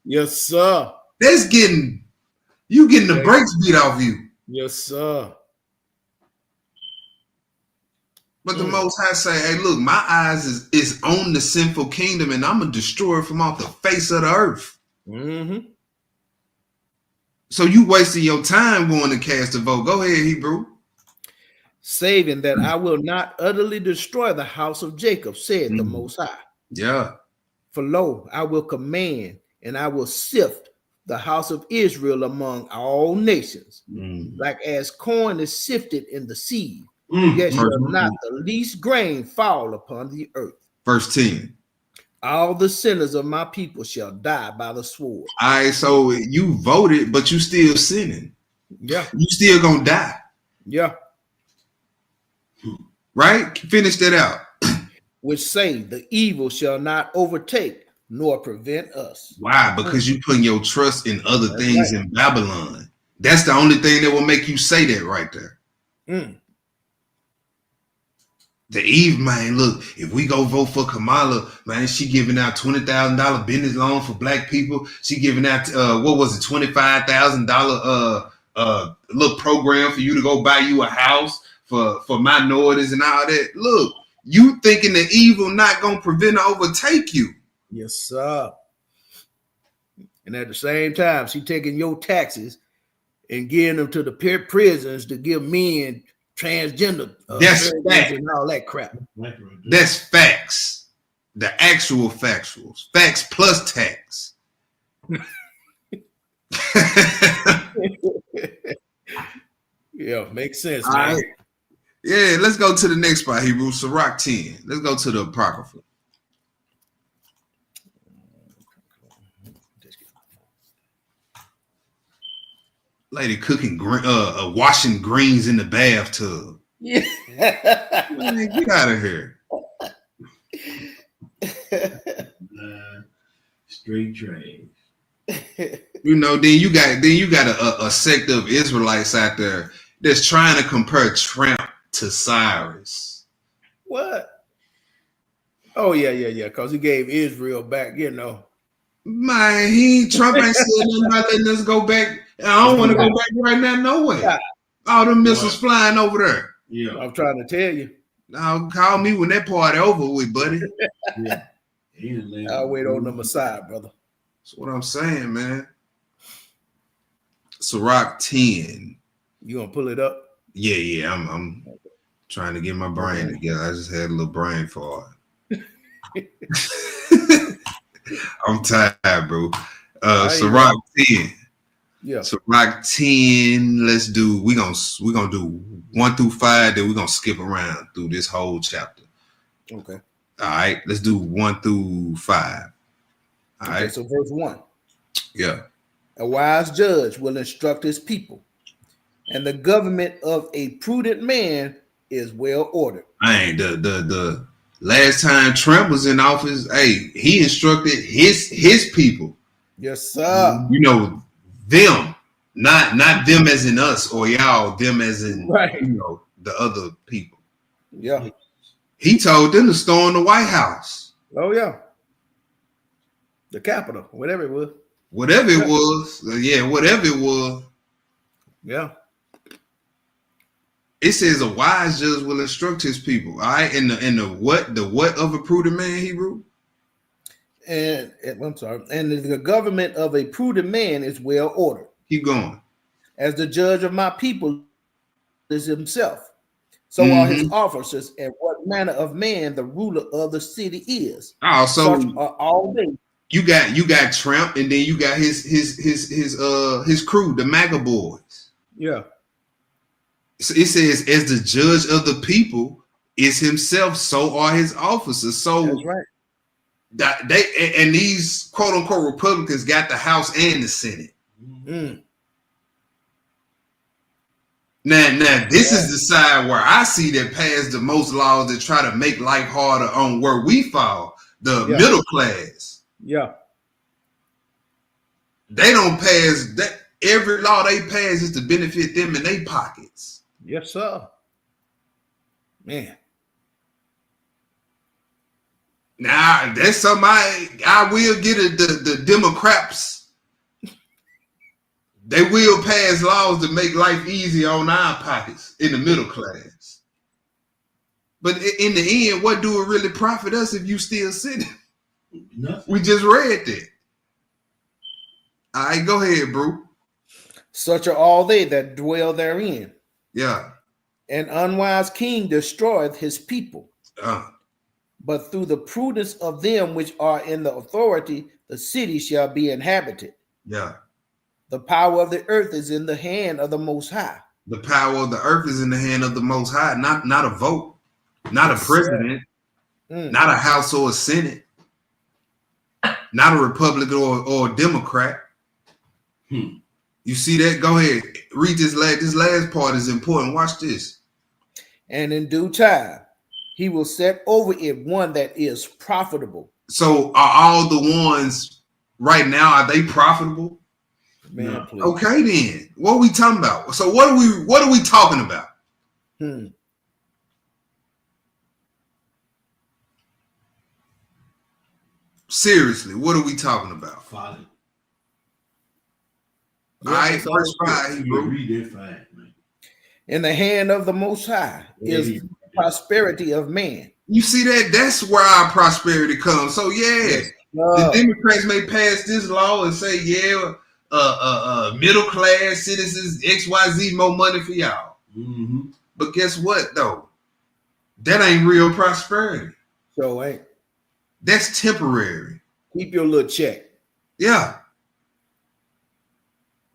Yes, sir. That's getting the brakes beat off you. Yes, sir. But the Most High say, hey, look, my eyes is on the sinful kingdom, and I'm gonna destroy it from off the face of the earth. Mm-hmm. So you wasting your time going to cast a vote. Go ahead, Hebrew. Saving that I will not utterly destroy the house of Jacob, said the Most High. Yeah. For lo, I will command, and I will sift the house of Israel among all nations, like as corn is sifted in the seed. Yet shall not the least grain fall upon the earth. Verse 10. All the sinners of my people shall die by the sword. All right, so you voted, but you still sinning. Yeah. You still gonna die. Yeah. Right? Finish that out. Which say the evil shall not overtake nor prevent us. Why? Because you putting your trust in other things in Babylon. That's the only thing that will make you say that right there. Mm. The Eve, man, look, if we go vote for Kamala, man, she giving out $20,000 business loan for black people. She giving out, $25,000 little program for you to go buy you a house for minorities and all that. Look, you thinking the evil not going to prevent or overtake you. Yes, sir. And at the same time, she taking your taxes and giving them to the prisons to give men transgender That's facts. and all that crap. That's facts. The actual factuals. Facts plus tax. Yeah, makes sense, All man. right. Yeah, let's go to the next spot, Hebrew. Sirach 10. Let's go to the Apocrypha. Lady cooking washing greens in the bathtub. Yeah. Man, get out of here. Straight trash. You know, then you got a sect of Israelites out there that's trying to compare Trump to Cyrus. What? Oh yeah. Because he gave Israel back, you know. Man, Trump ain't said nothing about letting us go back. I don't want to go back right now, no way. All the missiles flying over there. Yeah. I'm trying to tell you. Now call me when that party over with, buddy. Yeah. I'll wait on the Messiah, brother. That's what I'm saying, man. Sirach 10. You gonna pull it up? Yeah. I'm trying to get my brain together. I just had a little brain fart. I'm tired, bro. Sirach 10. Yeah. Sirach 10. We're gonna do 1 through 5, then we're gonna skip around through this whole chapter. Okay. All right, let's do 1 through 5. All Okay, right. so verse 1. Yeah. A wise judge will instruct his people, and the government of a prudent man is well ordered. Man, the last time Trump was in office, hey, he instructed his people. Yes, sir. You know, them, not them as in us or y'all, them as in Right. you know the other people. Yeah. He told them to storm the White House. Oh yeah. The Capitol, whatever it was. Whatever it was, whatever it was. Yeah. It says a wise judge will instruct his people. All right, and the what of a prudent man, Hebrew? And I'm sorry. And the government of a prudent man is well ordered. Keep going. As the judge of my people is himself, so are his officers, and what manner of man the ruler of the city is. Oh, so such are all they. you got Trump, and then you got his crew, the MAGA boys. Yeah. So it says, as the judge of the people is himself, so are his officers. So That's right. that and these quote unquote Republicans got the House and the Senate. Mm. Now this is the side where I see that pass the most laws that try to make life harder on where we fall, the middle class. Yeah. They don't pass that. Every law they pass is to benefit them in their pockets. Yes, sir. Man. Now that's something I will get it. The Democrats. They will pass laws to make life easy on our pockets in the middle class. But in the end, what do it really profit us if you still sitting? Nothing. We just read that. All right, go ahead, bro. Such are all they that dwell therein. Yeah. An unwise king destroyeth his people. Uh, But through the prudence of them which are in the authority, the city shall be inhabited. yeah. The power of the earth is in the hand of the Most High. The power of the earth is in the hand of the Most High, not a vote, not a president, not a House or a Senate, not a Republican or a Democrat. You see that? Go ahead. Read this last part is important. Watch this. And in due time, he will set over it one that is profitable. So are all the ones right now, are they profitable? Man, please. Okay, then. What are we talking about? So what are we talking about? Seriously, what are we talking about? Folly. All right, verse 5, You Hebrew. read that fast, man. In the hand of the Most High is prosperity of man. You see that? That's where our prosperity comes. So yeah, the Democrats may pass this law and say, middle class citizens, XYZ, more money for y'all. But guess what though? That ain't real prosperity. So ain't. That's temporary. Keep your little check. Yeah.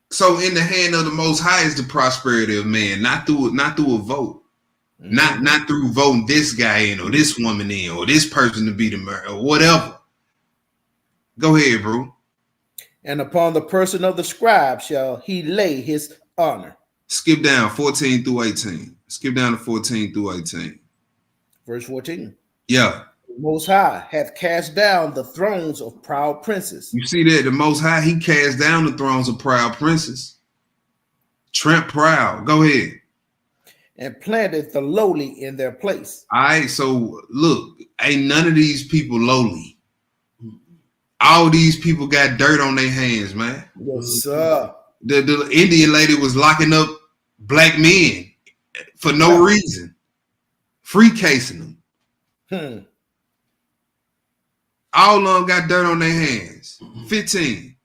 So in the hand of the Most High is the prosperity of man, not through a vote, not through voting this guy in or this woman in or this person to be the mayor or whatever. Go ahead, bro. And upon the person of the scribe shall he lay his honor. Skip down 14 through 18. Skip down to 14 through 18. Verse 14. Yeah. The Most High hath cast down the thrones of proud princes. You see that? The Most High, he cast down the thrones of proud princes. Tramp proud. Go ahead. And planted the lowly in their place. All right. So look, ain't none of these people lowly. All these people got dirt on their hands, man. Yes, sir. The Indian lady was locking up black men for no reason, free casing them. All of them got dirt on their hands. 15.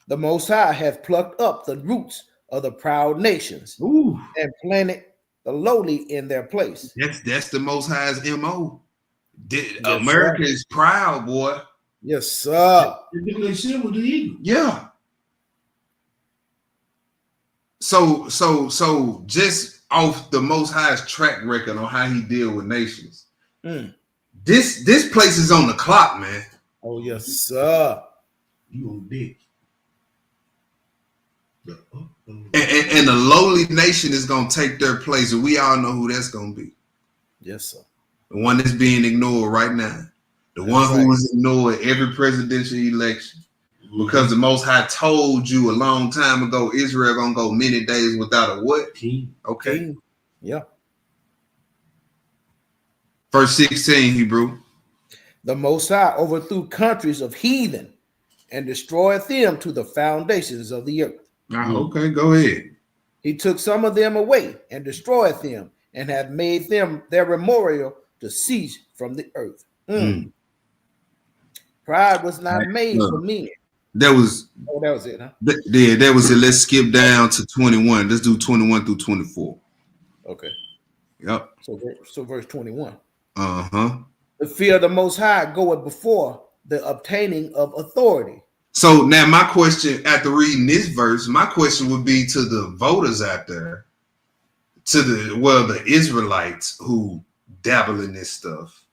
The Most High hath plucked up the roots of the proud nations and planted the lowly in their place. That's the Most High's MO. Yes, America sir. is proud, boy. Yes, sir. They said with the eagle. Yeah. So just off the Most High's track record on how he deal with nations, this place is on the clock, man. Oh, yes, sir. You on dick. And the lowly nation is gonna take their place, and we all know who that's gonna be. Yes, sir. The one that's being ignored right now. The one who was ignored every presidential election. Because the Most High told you a long time ago, Israel gonna go many days without a what? King. Okay. King. Yeah. Verse 16, Hebrew. The Most High overthrew countries of heathen and destroyed them to the foundations of the earth. Okay, go ahead. He took some of them away and destroyed them and had made them their memorial to cease from the earth. Pride was not made for men. That was it, huh? That was it. Let's skip down to 21. Let's do 21 through 24. Okay. Yep. So verse 21. Uh-huh. The fear of the Most High goeth before the obtaining of authority. So now my question after reading this verse, my question would be to the voters out there, to the Israelites who dabble in this stuff.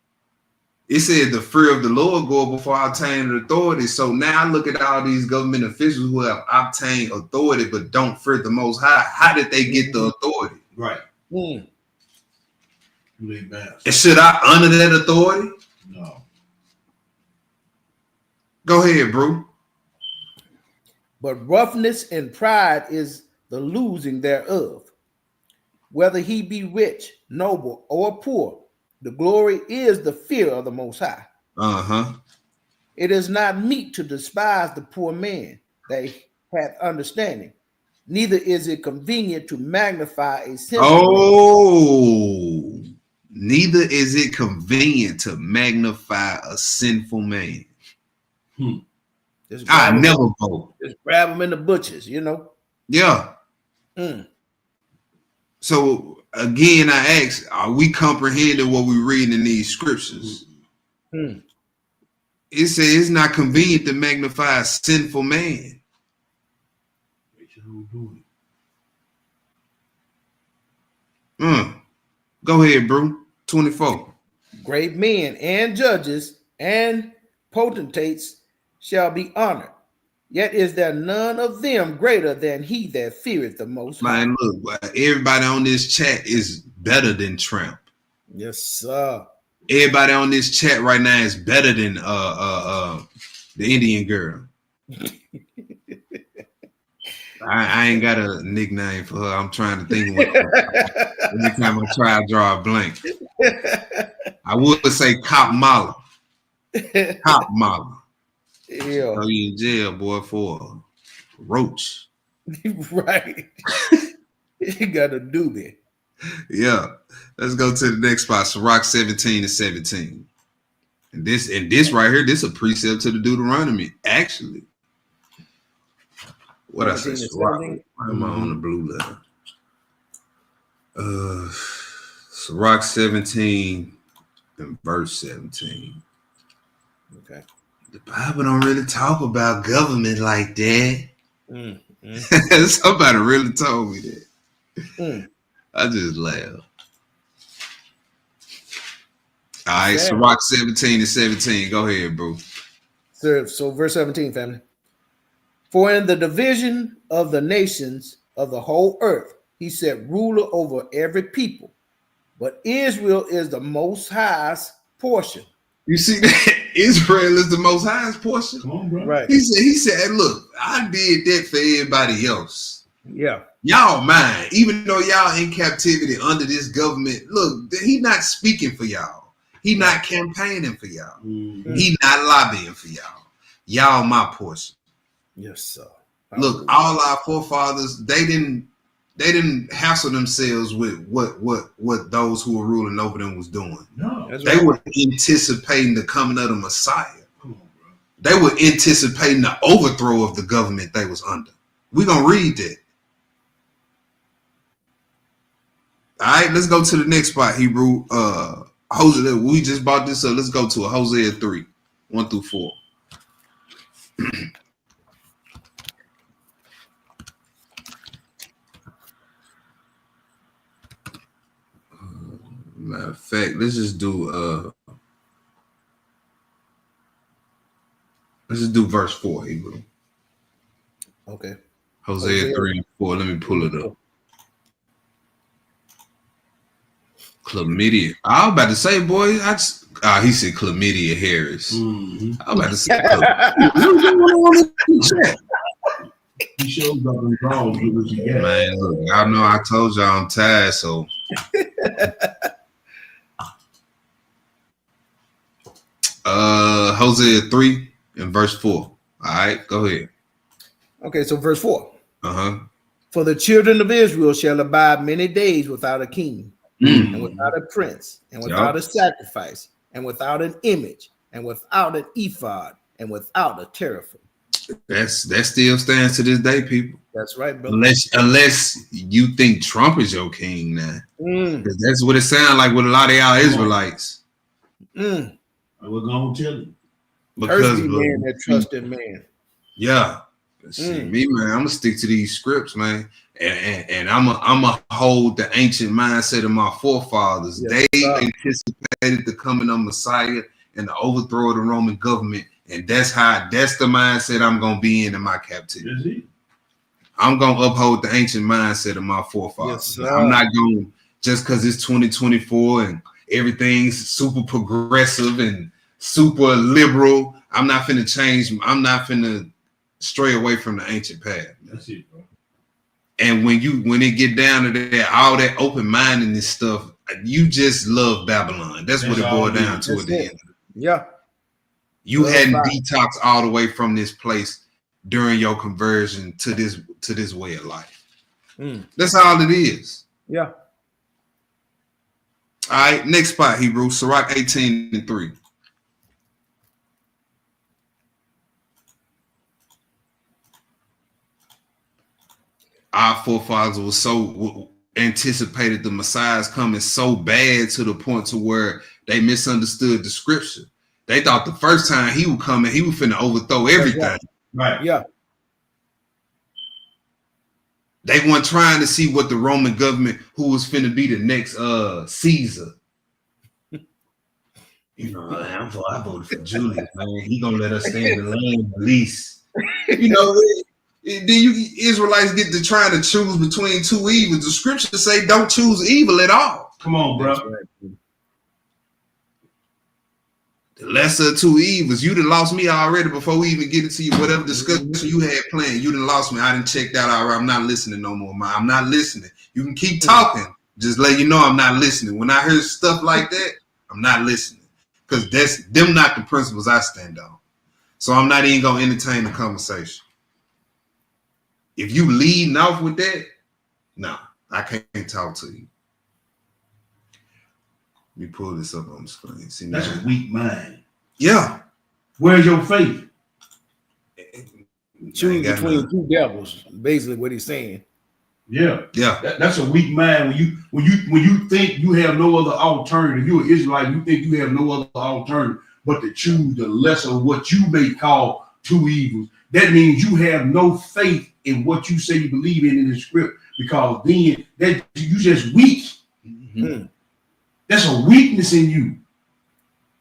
It said the fear of the Lord go before obtaining authority. So now I look at all these government officials who have obtained authority but don't fear the Most High. How did they get the authority? Right. And should I honor that authority? No. Go ahead, bro. But roughness and pride is the losing thereof. Whether he be rich, noble, or poor, the glory is the fear of the Most High. Uh-huh. It is not meet to despise the poor man that hath understanding, neither is it convenient to magnify a sinful man. Neither is it convenient to magnify a sinful man. I never vote. Just grab them in the butchers, you know. Yeah. So again, I ask, are we comprehending what we read in these scriptures? It says it's not convenient to magnify a sinful man. Go ahead, bro. 24. Great men and judges and potentates shall be honored. Yet is there none of them greater than he that feareth the Most High. Man, look, everybody on this chat is better than Trump. Yes, sir. Everybody on this chat right now is better than the Indian girl. I ain't got a nickname for her. I'm trying to think of what. Every time I try to draw a blank. I would say Cop Mala. Cop Mala. Yeah. Oh, you in jail, boy, for a roach. Right. You got a doobie. Yeah. Let's go to the next spot. Sirach 17 and 17. And this right here, this is a precept to the Deuteronomy, actually. What I say? Sirach. Why am I on the blue letter? Sirach 17 and verse 17. Okay. The Bible don't really talk about government like that. Mm. Somebody really told me that. Mm. I just laughed. All right, Sad. Sirach 17:17. Go ahead, bro. So verse 17, family. For in the division of the nations of the whole earth, he set ruler over every people. But Israel is the most highest portion. You see that? Israel is the most highest portion. Come on, bro. Right. He said, hey, look, I did that for everybody else. Yeah. Y'all mine, even though y'all in captivity under this government. Look, he not speaking for y'all. He not campaigning for y'all. Mm-hmm. He not lobbying for y'all. Y'all my portion. Yes, sir. Look, all our forefathers, they didn't hassle themselves with what those who were ruling over them was doing. No. That's They right. were anticipating the coming of the Messiah. Come on, bro. They were anticipating the overthrow of the government they was under. We're gonna read that. All right, let's go to the next spot, Hebrew. Hosea, we just bought this up. Let's go to Hosea 3, 1-4. Matter of fact, let's just do verse 4, Hebrew. Okay. Hosea 3 and 4. Let me pull it up. Chlamydia. I was about to say, boy, he said Chlamydia Harris. Mm-hmm. I was about to say Chlamydia. He shows up in drawers with what you got. Man, look, y'all know I told y'all I'm tired, so Hosea 3 and verse 4. All right, go ahead. Okay, so verse 4. Uh-huh. For the children of Israel shall abide many days without a king, and without a prince, and without a sacrifice, and without an image, and without an ephod, and without a teraphim. That still stands to this day, people. That's right, brother. Unless you think Trump is your king now. Mm. 'Cause that's what it sounds like with a lot of y'all Israelites. Mm. We're gonna tell him. Because Thirsty man that trusted man. yeah. See, me, man, I'm gonna stick to these scripts, man. And I'm a hold the ancient mindset of my forefathers. Yes, They sir. anticipated the coming of Messiah and the overthrow of the Roman government. And that's the mindset I'm gonna be in my captivity. That's it. I'm gonna uphold the ancient mindset of my forefathers. Yes, I'm not going just because it's 2024 and everything's super progressive and super liberal. I'm not finna change. I'm not finna stray away from the ancient path. That's it, bro. And when it get down to that, all that open mindedness stuff, you just love Babylon. That's what it boiled down to at the end. Yeah. You hadn't detoxed all the way from this place during your conversion to this way of life. That's all it is. Yeah. All right, next spot, Hebrew, Sirach 18:3. Our forefathers were so anticipated the Messiah's coming so bad to the point to where they misunderstood the scripture. They thought the first time he would come and he was finna overthrow everything. Right. Yeah. They weren't trying to see what the Roman government, who was finna be the next Caesar. You know, I voted for Julius, man. He gonna let us stay in the land at least. You know, then you Israelites get to trying to choose between two evils. The scriptures say don't choose evil at all. Come on, bro. Right. The lesser of two evils. You done lost me already before we even get into you. Whatever discussion you had planned, you done lost me. I didn't check that out. I'm not listening no more, man. I'm not listening. You can keep talking. Just let you know I'm not listening. When I hear stuff like that, I'm not listening. Because that's them not the principles I stand on. So I'm not even gonna entertain the conversation. If you leading off with that, nah, I can't talk to you. Let me pull this up on the screen. See, That's now. a weak mind. Yeah. Where's your faith? Choose between two devils, basically what he's saying. Yeah. Yeah. That's a weak mind. When you think you have no other alternative, you're an Israelite, you think you have no other alternative but to choose the lesser of what you may call two evils. That means you have no faith in what you say you believe in the script, because then that you just weak. Mhm. That's a weakness in you.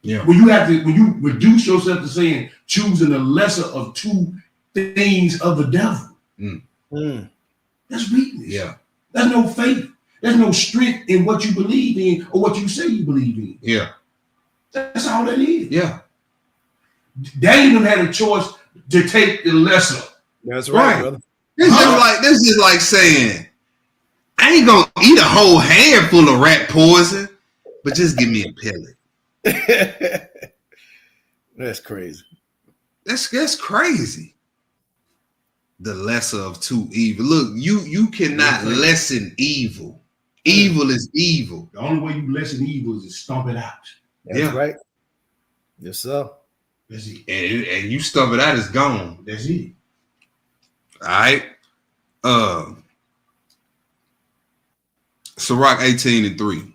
Yeah. When you reduce yourself to saying choosing the lesser of two things of the devil, that's weakness. Yeah. That's no faith. There's no strength in what you believe in or what you say you believe in. Yeah. That's all that is. Yeah. Daniel had a choice to take the lesser. That's right, Right. brother. This is like saying, I ain't gonna eat a whole handful of rat poison, but just give me a pellet. That's crazy. That's crazy. The lesser of two evil. Look, you cannot lessen evil. Evil is evil. The only way you lessen evil is to stomp it out. That's right. Yes, sir. That's it. And you stomp it out, it's gone. That's it. All right. Sirach 18:3.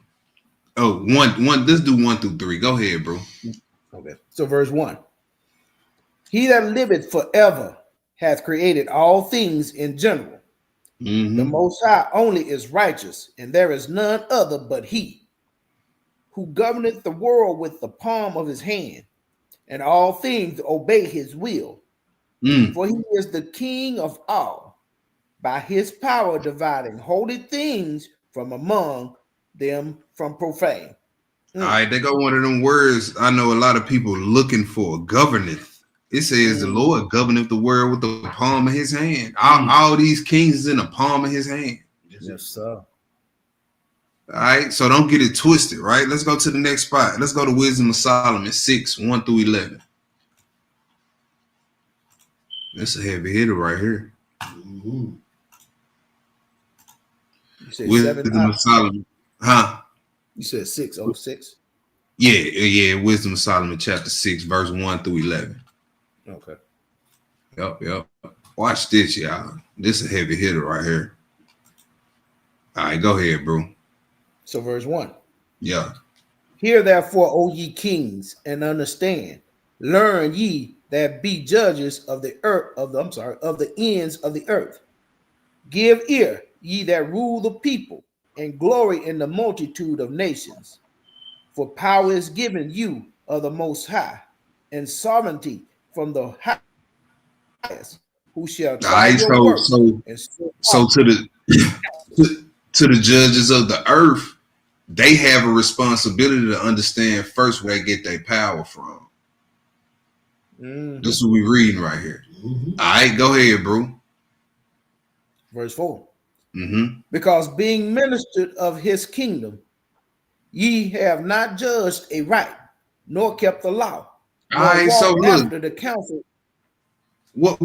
Oh, one. Let's do 1 through 3. Go ahead, bro. Okay. So verse 1. He that liveth forever hath created all things in general. Mhm. The Most High only is righteous, and there is none other but he, who governeth the world with the palm of his hand, and all things obey his will. For he is the king of all, by his power dividing holy things from among them from profane. All right, they got one of them words I know a lot of people looking for, governeth. It says the Lord governeth the world with the palm of his hand. All these kings is in the palm of his hand. Yes, sir. All right, so don't get it twisted, right? Let's go to the next spot. Let's go to Wisdom of Solomon 6, 1 through 11. That's a heavy hitter right here. Mm-hmm. You said Wisdom 7. of Solomon. Huh? You said 6:06. Yeah. Wisdom of Solomon chapter 6, verse 1 through 11. Okay. Yep. Watch this, y'all. This is a heavy hitter right here. All right, go ahead, bro. So verse 1. Yeah. Hear therefore, O ye kings, and understand. Learn ye that be judges of the earth, of the ends of the earth. Give ear, ye that rule the people, and glory in the multitude of nations. For power is given you of the Most High, and sovereignty from the highest, who shall All try right, your works. so to the judges of the earth, they have a responsibility to understand first where they get their power from. This is what we're reading right here. Mm-hmm. All right, go ahead, bro. Verse 4. Mm-hmm. Because being ministered of his kingdom, ye have not judged a right, nor kept the law, All nor right, so walked look, after the counsel. what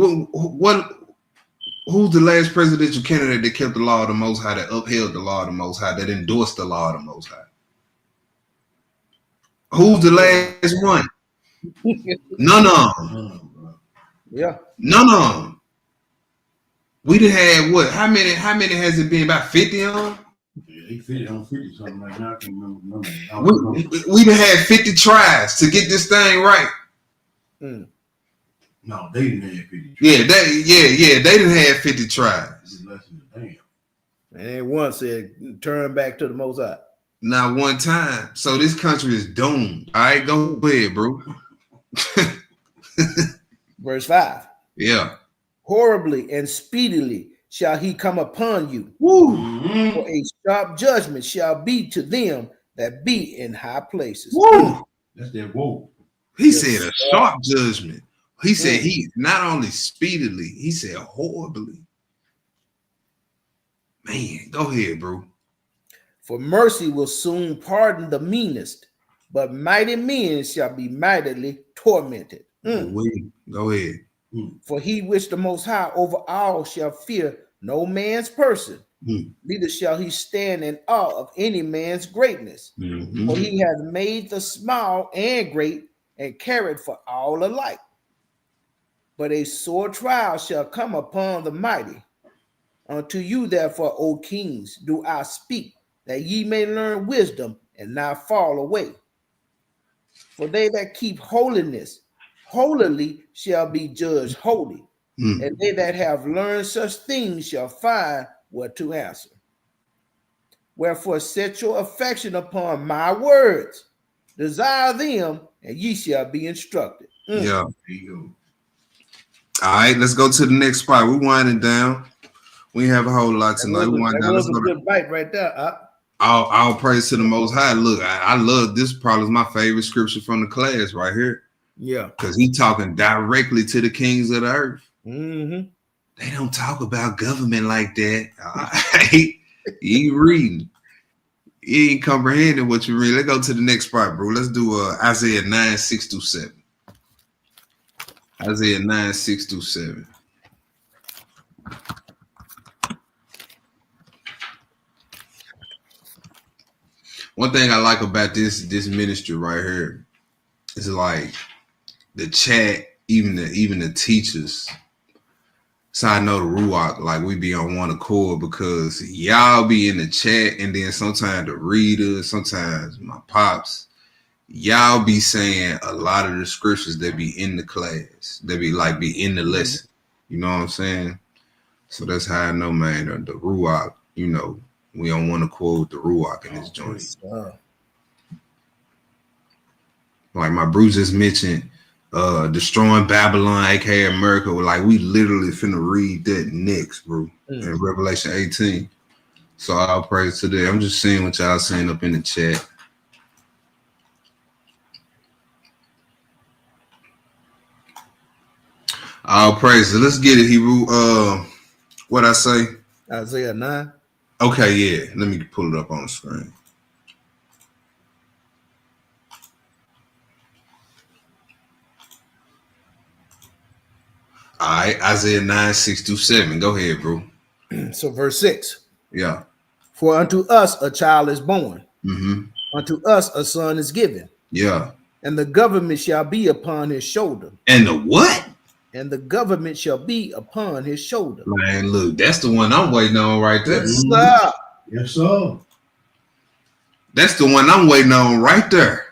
who's the last presidential candidate that kept the law of the Most High, that upheld the law of the Most High, that endorsed the law of the Most High? Who's the last one? None of them. Yeah. None of them. We done had what? How many has it been? About 50 of them? Yeah, he 50 something like that. I can't remember. We done had 50 tries to get this thing right. No, they didn't have 50 tries. Yeah, they done had 50 tries. This is less than a damn. And one said, turn back to the Most High. Not one time. So this country is doomed. All right, go ahead, bro. Verse 5. Yeah. Horribly and speedily shall he come upon you. Woo. Mm-hmm. For a sharp judgment shall be to them that be in high places. Woo. That's that woe. He said a sharp judgment. He said he not only speedily, he said horribly. Man, go ahead, bro. For mercy will soon pardon the meanest, but mighty men shall be mightily tormented. Go ahead. For he which the Most High over all shall fear no man's person, neither shall he stand in awe of any man's greatness. For he hath made the small and great, and carried for all alike. But a sore trial shall come upon the mighty. Unto you, therefore, O kings, do I speak, that ye may learn wisdom and not fall away. For they that keep holiness, holily shall be judged holy. And they that have learned such things shall find what to answer. Wherefore set your affection upon my words, desire them, and ye shall be instructed. Yeah. There you All right, let's go to the next spot. We're winding down. We have a whole lot tonight. We wind That down. was Let's a go to good bite right there. all praise to the Most High. Look, I love this. Probably my favorite scripture from the class right here, Yeah. because he talking directly to the kings of the earth. Mm-hmm. They don't talk about government like that. He ain't reading. He ain't comprehending what you read. Let's go to the next part, bro. Let's do Isaiah 9, 6 through 7. Isaiah 9, 6 through 7. One thing I like about this ministry right here is like the chat, even the teachers. So I know the Ruach, like we be on one accord because y'all be in the chat, and then sometimes the readers, sometimes my pops, y'all be saying a lot of the scriptures that be in the class, that be in the lesson. You know what I'm saying? So that's how I know, man, the Ruach, you know, we on one accord with the Ruach in this joint. Like my Bruce just mentioned, destroying Babylon, aka America. Like we literally finna read that next, bro, in Revelation 18. So I'll praise to that. I'm just seeing what y'all saying up in the chat. I'll praise it. Let's get it, Hebrew. What I say? Isaiah 9. Okay, yeah. Let me pull it up on the screen. All right, Isaiah 9, 6 through 7. Go ahead, bro. So verse 6. Yeah. For unto us a child is born, Mm-hmm. unto us a son is given, Yeah. and the government shall be upon his shoulder. And the what? And the government shall be upon his shoulder. Man, look, that's the one I'm waiting on right there. Yes, sir. Yes, sir. That's the one I'm waiting on right there.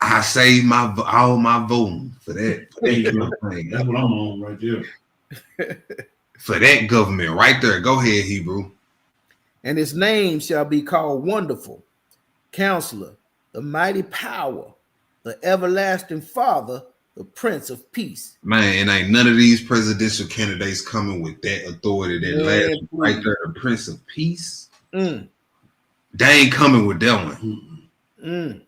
I saved all my voting for that. That's what I'm on right there. For that government right there. Go ahead, Hebrew. And his name shall be called Wonderful, Counselor, the Mighty Power, the Everlasting Father, the Prince of Peace. Man, and ain't none of these presidential candidates coming with that authority, that last right there, the Prince of Peace. They ain't coming with that one.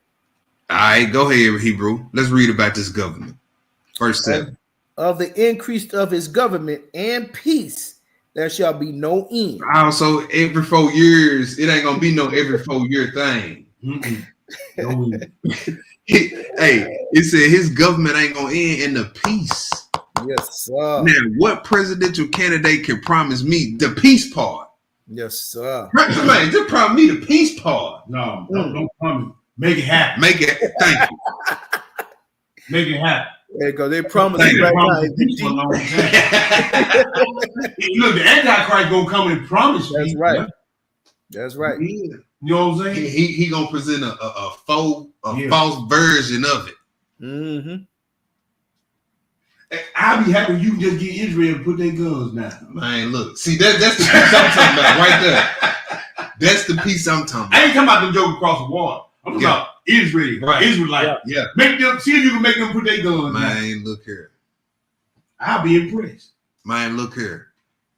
All right, go ahead, Hebrew. Let's read about this government. Verse 7. Of the increase of his government and peace, there shall be no end. Also, every 4 years, it ain't gonna be no every 4 year thing. Hey, it said his government ain't gonna end in the peace. Yes, sir. Now, what presidential candidate can promise me the peace part? Yes, sir. Man, just promise me the peace part. No, don't promise. Make it happen. Make it. Thank you. Make it happen. There you go. They promised They it right promised it for a now. long time. Look, the Antichrist gonna come and promise you. That's right. That's right. You know what I'm saying? He gonna present a false version of it. Mm-hmm. I'll be happy you just get Israel to put their guns down. Man, look, see that's the piece I'm talking about right there. That's the piece I'm talking about. I ain't talking about the joke across the water. I'm talking about Israel, Right. Israelite. Yeah, Make them see if you can make them put their guns down. man, look here. I'll be impressed. Man, look here.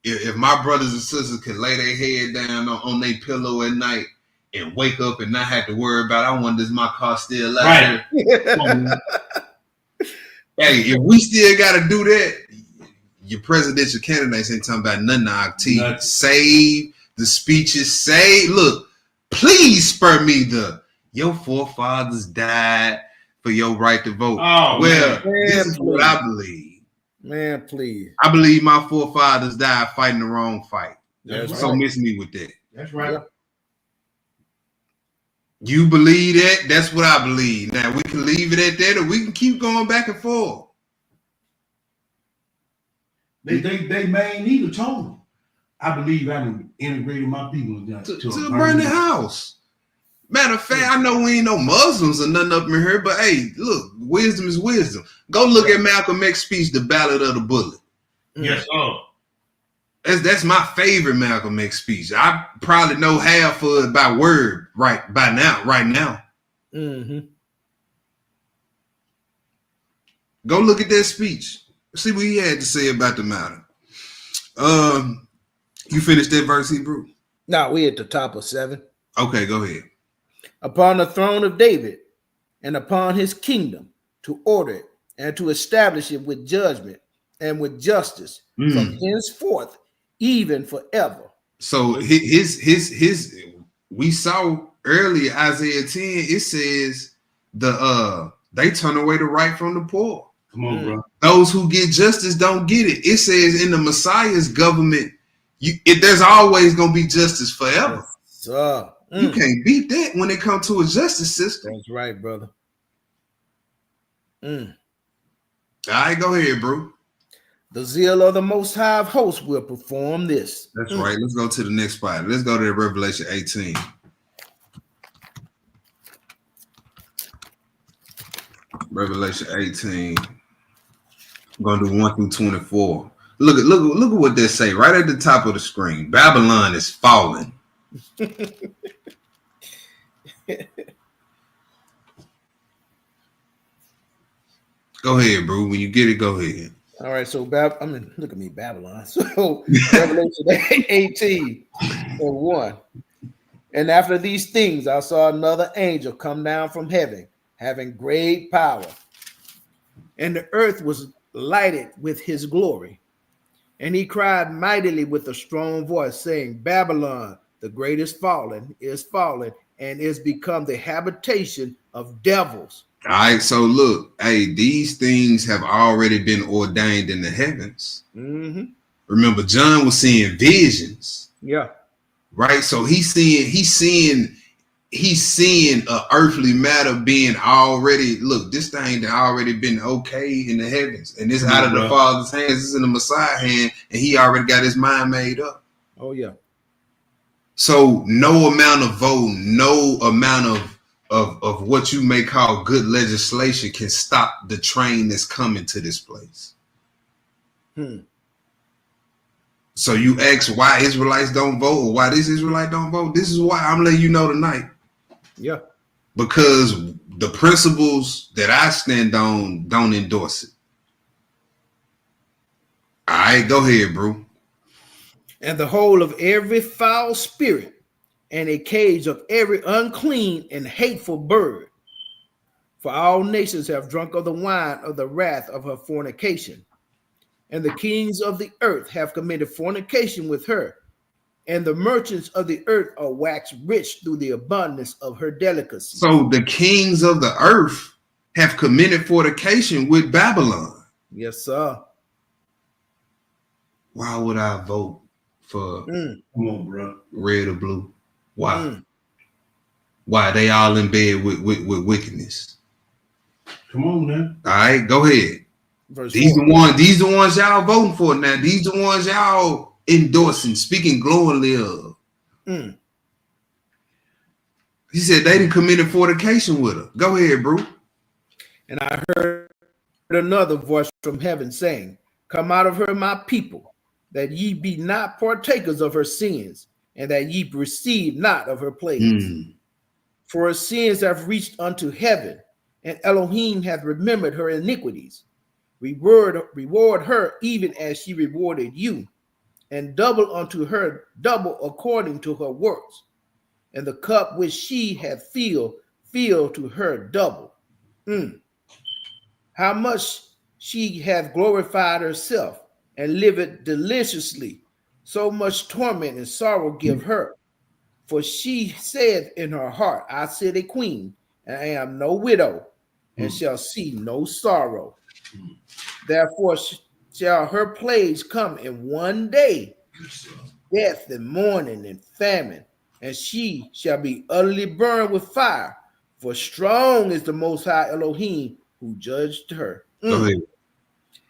If my brothers and sisters could lay their head down on their pillow at night and wake up and not have to worry about, I wonder, is my car still out Right. there? Hey, if we still got to do that, your presidential candidates ain't talking about nothing. Nothing. Save the speeches. Say, look, please spur me your forefathers died for your right to vote. Oh, well, man. this is what I believe. Man, please. I believe my forefathers died fighting the wrong fight. That's So right. miss me with that. That's right. Yeah. You believe that? That's what I believe. Now we can leave it at that, or we can keep going back and forth. They may need a total. I believe I done integrated my people To burn the house. Matter of fact, I know we ain't no Muslims or nothing up in here, but hey, look, wisdom is wisdom. Go look at Malcolm X's speech, The Ballad of the Bullet. Yes, That's my favorite Malcolm X speech. I probably know half of it by word right now. Mm-hmm. Go look at that speech. See what he had to say about the matter. You finished that verse, Hebrew? Now we at the top of 7. Okay, go ahead. Upon the throne of David and upon his kingdom, to order it and to establish it with judgment and with justice from henceforth, even forever. So his we saw earlier Isaiah 10, it says they turn away the right from the poor. Come on, bro. Those who get justice don't get it. It says in the Messiah's government, there's always gonna be justice forever. You can't beat that when it comes to a justice system. That's right, brother. All right, go ahead, bro. The zeal of the Most High of hosts will perform this. That's right. Let's go to the next spot. Let's go to Revelation 18. Revelation 18. I'm gonna do 1 through 24. Look at what they say right at the top of the screen. Babylon is falling. Go ahead, bro. When you get it, go ahead. All right, so look at me, Babylon. So Revelation 18 and 1. And after these things, I saw another angel come down from heaven, having great power. And the earth was lighted with his glory. And he cried mightily with a strong voice, saying, Babylon, the great is fallen, and is become the habitation of devils. All right, so look, hey, these things have already been ordained in the heavens. Mm-hmm. Remember, John was seeing visions. Yeah. Right. So he's seeing a earthly matter being already. Look, this thing that already been okay in the heavens, and it's out of the Father's hands. It's in the Messiah hand, and he already got his mind made up. Oh yeah. So no amount of voting, no amount of what you may call good legislation can stop the train that's coming to this place. So you ask why Israelites don't vote or why this Israelite don't vote. This is why I'm letting you know tonight. Yeah. Because the principles that I stand on don't endorse it. All right, go ahead, bro. And the whole of every foul spirit and a cage of every unclean and hateful bird. For all nations have drunk of the wine of the wrath of her fornication. And the kings of the earth have committed fornication with her. And the merchants of the earth are waxed rich through the abundance of her delicacy. So the kings of the earth have committed fornication with Babylon. Yes, sir. Why would I vote for Come on, bro. red or blue? Why? Why? They all in bed with wickedness. Come on, man. All right, go ahead. These the ones y'all voting for now. These the ones y'all endorsing, speaking glowingly of. He said they didn't committed fornication with her. Go ahead, bro. And I heard another voice from heaven saying, Come out of her, my people, that ye be not partakers of her sins, and that ye receive not of her plagues. For her sins have reached unto heaven, and Elohim hath remembered her iniquities. Reward her even as she rewarded you, and double unto her double according to her works. And the cup which she hath filled to her double. How much she hath glorified herself, and liveth deliciously, so much torment and sorrow give her. For she saith in her heart, I sit a queen, and I am no widow, and shall see no sorrow. Therefore shall her plagues come in one day, death and mourning and famine, and she shall be utterly burned with fire. For strong is the Most High Elohim who judged her. Go ahead.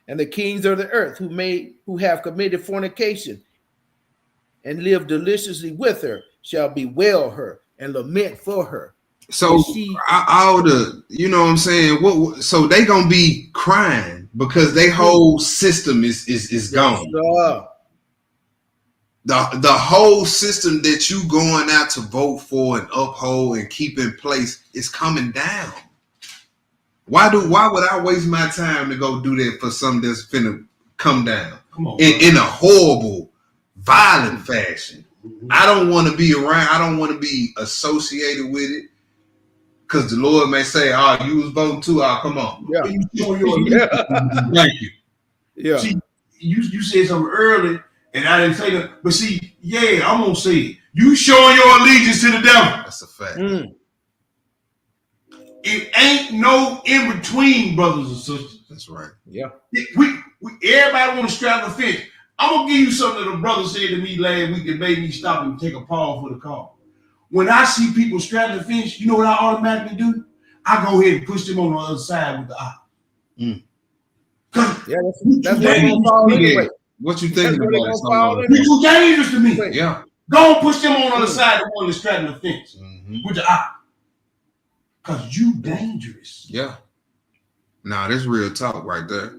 And the kings of the earth who have committed fornication and live deliciously with her shall bewail her, and lament for her. So She- all the, you know what I'm saying? So they gonna be crying because their whole system is gone. The whole system that you going out to vote for and uphold and keep in place is coming down. Why would I waste my time to go do that for something that's finna come down Come on, in a horrible, violent fashion? Mhm. I don't want to be around. I don't want to be associated with it, because the Lord may say, "Oh, you was voting too. Oh, come on." Yeah. You show your allegiance. Thank you. Yeah. See, you said something early, and I didn't say that. But see, yeah, I'm gonna say it. You showing your allegiance to the devil. That's a fact. Mm. It ain't no in between, brothers and sisters. That's right. Yeah. We everybody want to straddle the fence. I'm gonna give you something that a brother said to me last week that made me stop and take a pause for the call. When I see people straddle the fence, you know what I automatically do? I go ahead and push them on the other side with the eye. Mm. Yeah, that's what I'm gonna fall anyway. What you That's thinking where they about? gonna Son? fall anyway. You're too dangerous to me. Yeah. Go and push them on the other side of the one that's straddling the fence Mhm. with the eye. Because you dangerous. Yeah. Nah, that's real talk right there.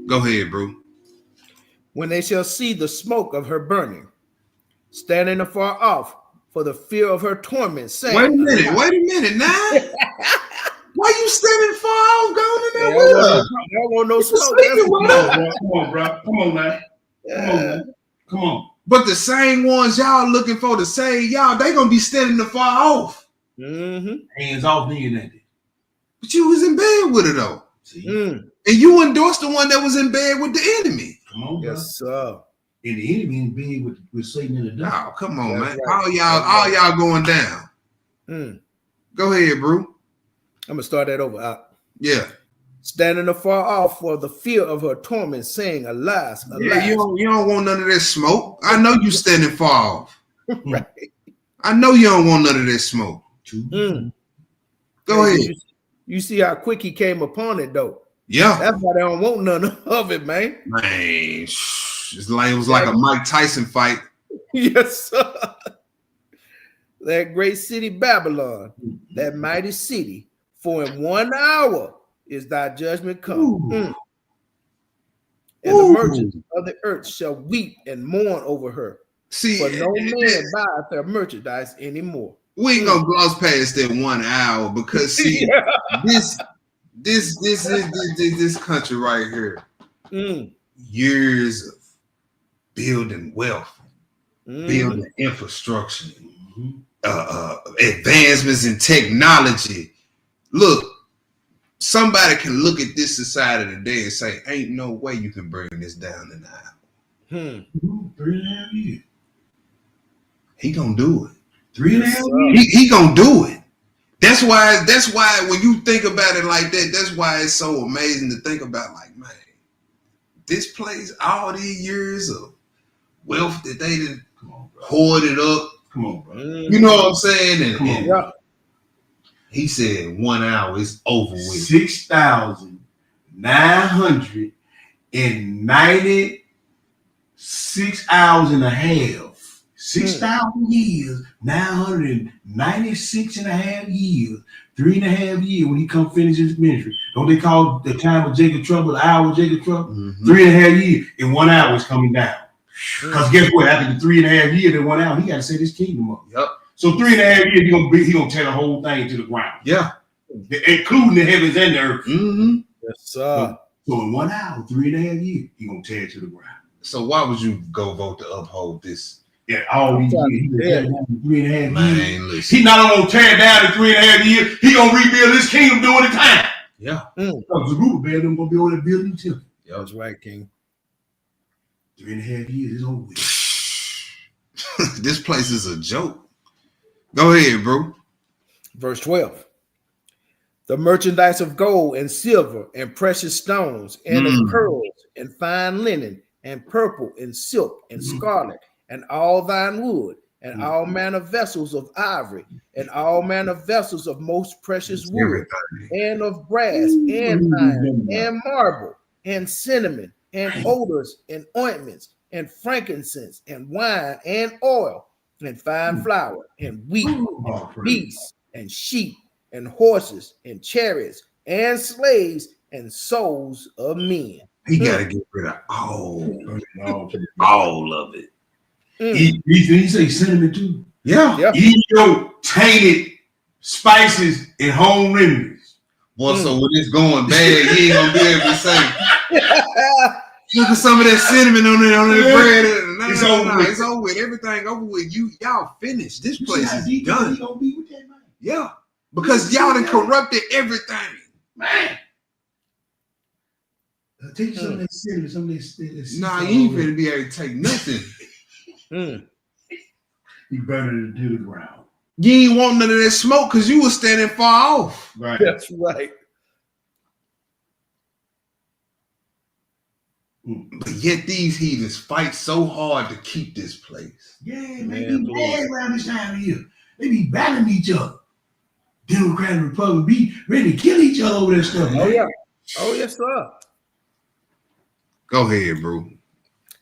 Go ahead, bro. When they shall see the smoke of her burning, standing afar off for the fear of her torment, saying, Wait a minute now. Why you standing far off going in there There with us? won't no smoke. Sleeping with us. Come on, bro. Come on, man. Come on, man. Come on. But the same ones y'all looking for to save y'all, they gonna be standing the far off. Mm-hmm. Hands off me and that. But you was in bed with her though. See? Mm. And you endorsed the one that was in bed with the enemy. Come on, bro. Yes, sir. And the enemy in bed with Satan in the devil. Oh, come on, That's man. right. All y'all going down. Mm. Go ahead, bro. I'm gonna start that over. Yeah. Standing afar off for the fear of her torment, saying, "Alas, alas." Yeah, you don't want none of that smoke. I know you standing far off. Right. I know you don't want none of that smoke. Mm. Go Hey, ahead. You see how quick he came upon it, though. Yeah. That's why they don't want none of it, man. Man, it was like a Mike Tyson fight. Yes, sir. That great city Babylon, that mighty city, for in 1 hour is thy judgment come. Ooh. Mm. And Ooh. the merchants of the earth shall weep and mourn over her, See, for no man buyeth their merchandise anymore. we ain't gonna gloss past that 1 hour because see, this country right here, Mm. years of building wealth, Mm. building infrastructure, advancements in technology. Look, somebody can look at this society today and say, "Ain't no way you can bring this down in the hour." Hmm. 3.5 years. He gonna do it. 3.5 years. He gonna do it. That's why when you think about it like that, that's why it's so amazing to think about. Like, man, this place, all these years of wealth that they did Come on, bro. hoarded up. Come on, bro. Mm. You know what I'm saying? Come on. And Yeah. he said 1 hour is over with. 6,996 hours and a half. 6,000 years, 996 and a half years, 3.5 years when he come finish his ministry. Don't they call the time of Jacob trouble, the hour of Jacob trouble? Mhm. 3.5 years in 1 hour is coming down. Because guess what? After the 3.5 years in 1 hour, he got to set his kingdom up. Yep. So 3.5 years, he gonna tear the whole thing to the ground, Yeah. including the heavens and the earth. Mm-hmm. Yes, sir. So in 1 hour, 3.5 years, he gonna tear it to the ground. So why would you go vote to uphold this? Yeah, all these years, he gonna tear it down in 3.5 years. Man, listen. He not only gonna tear it down in 3.5 years, he gonna rebuild his kingdom during the time. Yeah. Because Zerubbabel them gonna be over there building the temple. That's right, King. 3.5 years is over with. This place is a joke. Go ahead, bro. Verse 12. The merchandise of gold and silver and precious stones and of pearls and fine linen and purple and silk and scarlet and all thine wood and all manner of vessels of ivory and all manner of vessels of most precious wood Everything. and of brass and iron and marble and cinnamon and odors and ointments and frankincense and wine and oil and fine flour, and wheat, and Oh, praise. beasts, and sheep, and horses, and chariots, and slaves, and souls of men. He got to get rid of all All of it. He say cinnamon too. Yeah. Eat your tainted spices and home remedies. Well, so when it's going bad, you ain't gonna be able to say, look at some of that cinnamon on it, on the bread. It's over with. It's over with. Everything over with. Y'all finished. This place is He done. gonna be with that man. Yeah. Because y'all done corrupted everything. Man. Take some of that cinnamon, some of that. Nah, you ain't finna be able to take nothing. He burned it to the ground. You ain't want none of that smoke because you was standing far off. Right. That's right. But yet these heathens fight so hard to keep this place. Yeah, Man, they be mad around this time of year. They be battling each other. Democrat and Republican be ready to kill each other over that stuff. Oh, yeah. Oh, yes, sir. Go ahead, bro.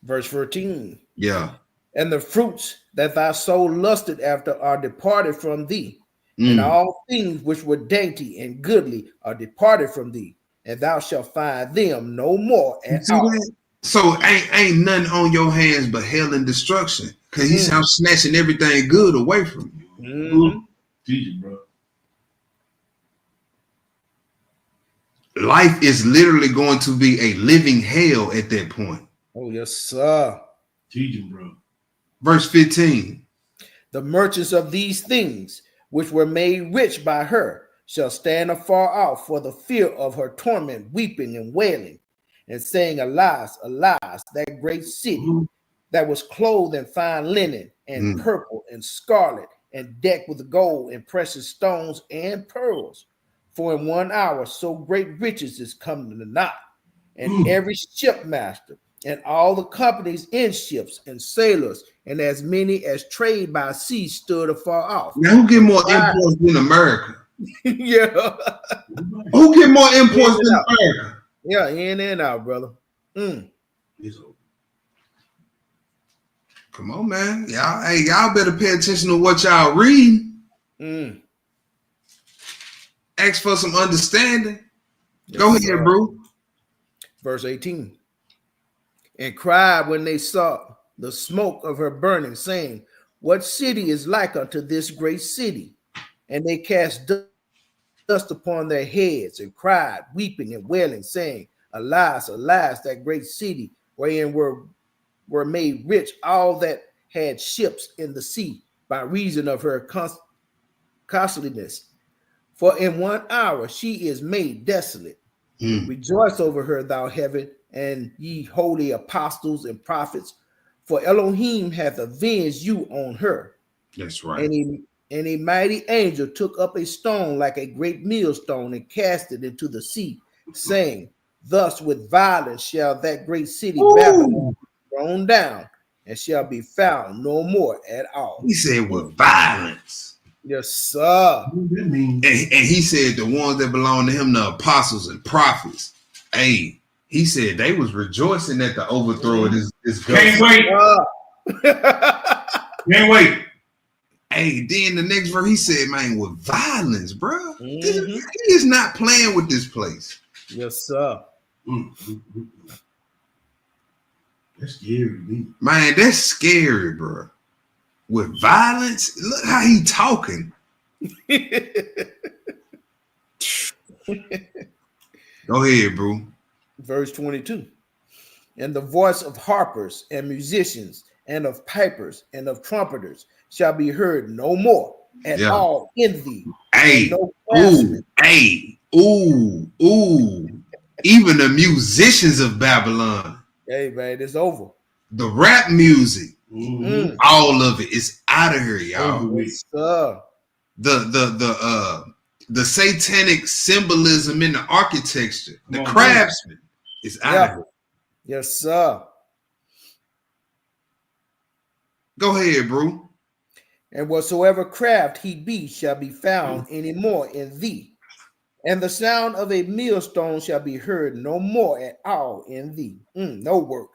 Verse 14. Yeah. And the fruits that thy soul lusted after are departed from thee, and all things which were dainty and goodly are departed from thee, and thou shalt find them no more at all. So ain't nothing on your hands but hell and destruction. Cause he's snatching everything good away from you. Teach it, bro. Life is literally going to be a living hell at that point. Oh, yes, sir. Teach him, bro. Verse 15. The merchants of these things, which were made rich by her, shall stand afar off for the fear of her torment, weeping and wailing, and saying, Alas, alas, that great city that was clothed in fine linen and purple and scarlet and decked with gold and precious stones and pearls. For in 1 hour so great riches is come to naught, and every shipmaster and all the companies in ships and sailors and as many as trade by sea stood afar off. Now who get more imports than America? Yeah. Who get more imports than America? Yeah, in and out, brother. Come on, man. Y'all better pay attention to what y'all read. Ask for some understanding. Yes, Go ahead, sir. bro. Verse 18. And cried when they saw the smoke of her burning, saying, What city is like unto this great city? And they cast dust upon their heads and cried, weeping and wailing, saying, Alas, alas, that great city wherein were made rich all that had ships in the sea by reason of her costliness. For in 1 hour she is made desolate. Rejoice over her, thou heaven, and ye holy apostles and prophets, for Elohim hath avenged you on her. That's right. And a mighty angel took up a stone like a great millstone and cast it into the sea, saying, Thus with violence shall that great city Babylon be thrown down, and shall be found no more at all. He said with violence. Yes, sir. That means And he said the ones that belong to him, the apostles and prophets. Hey, he said they was rejoicing at the overthrow of this can't government. wait. Can't wait. Hey, then the next verse he said, man, with violence, bro. He is not playing with this place. Yes, sir. That's scary to me. Man, that's scary, bro. With violence, look how he talking. Go ahead, bro. Verse 22. And the voice of harpers and musicians and of pipers and of trumpeters shall be heard no more at all in thee. Hey, no ooh. Even the musicians of Babylon. Hey, man, it's over. The rap music, Mm-hmm. all of it is out of here, y'all. Yes, sir. The satanic symbolism in the architecture, the craftsman is out of here. Yes, sir. Go ahead, bro. And whatsoever craft he be shall be found any more in thee. And the sound of a millstone shall be heard no more at all in thee. No work.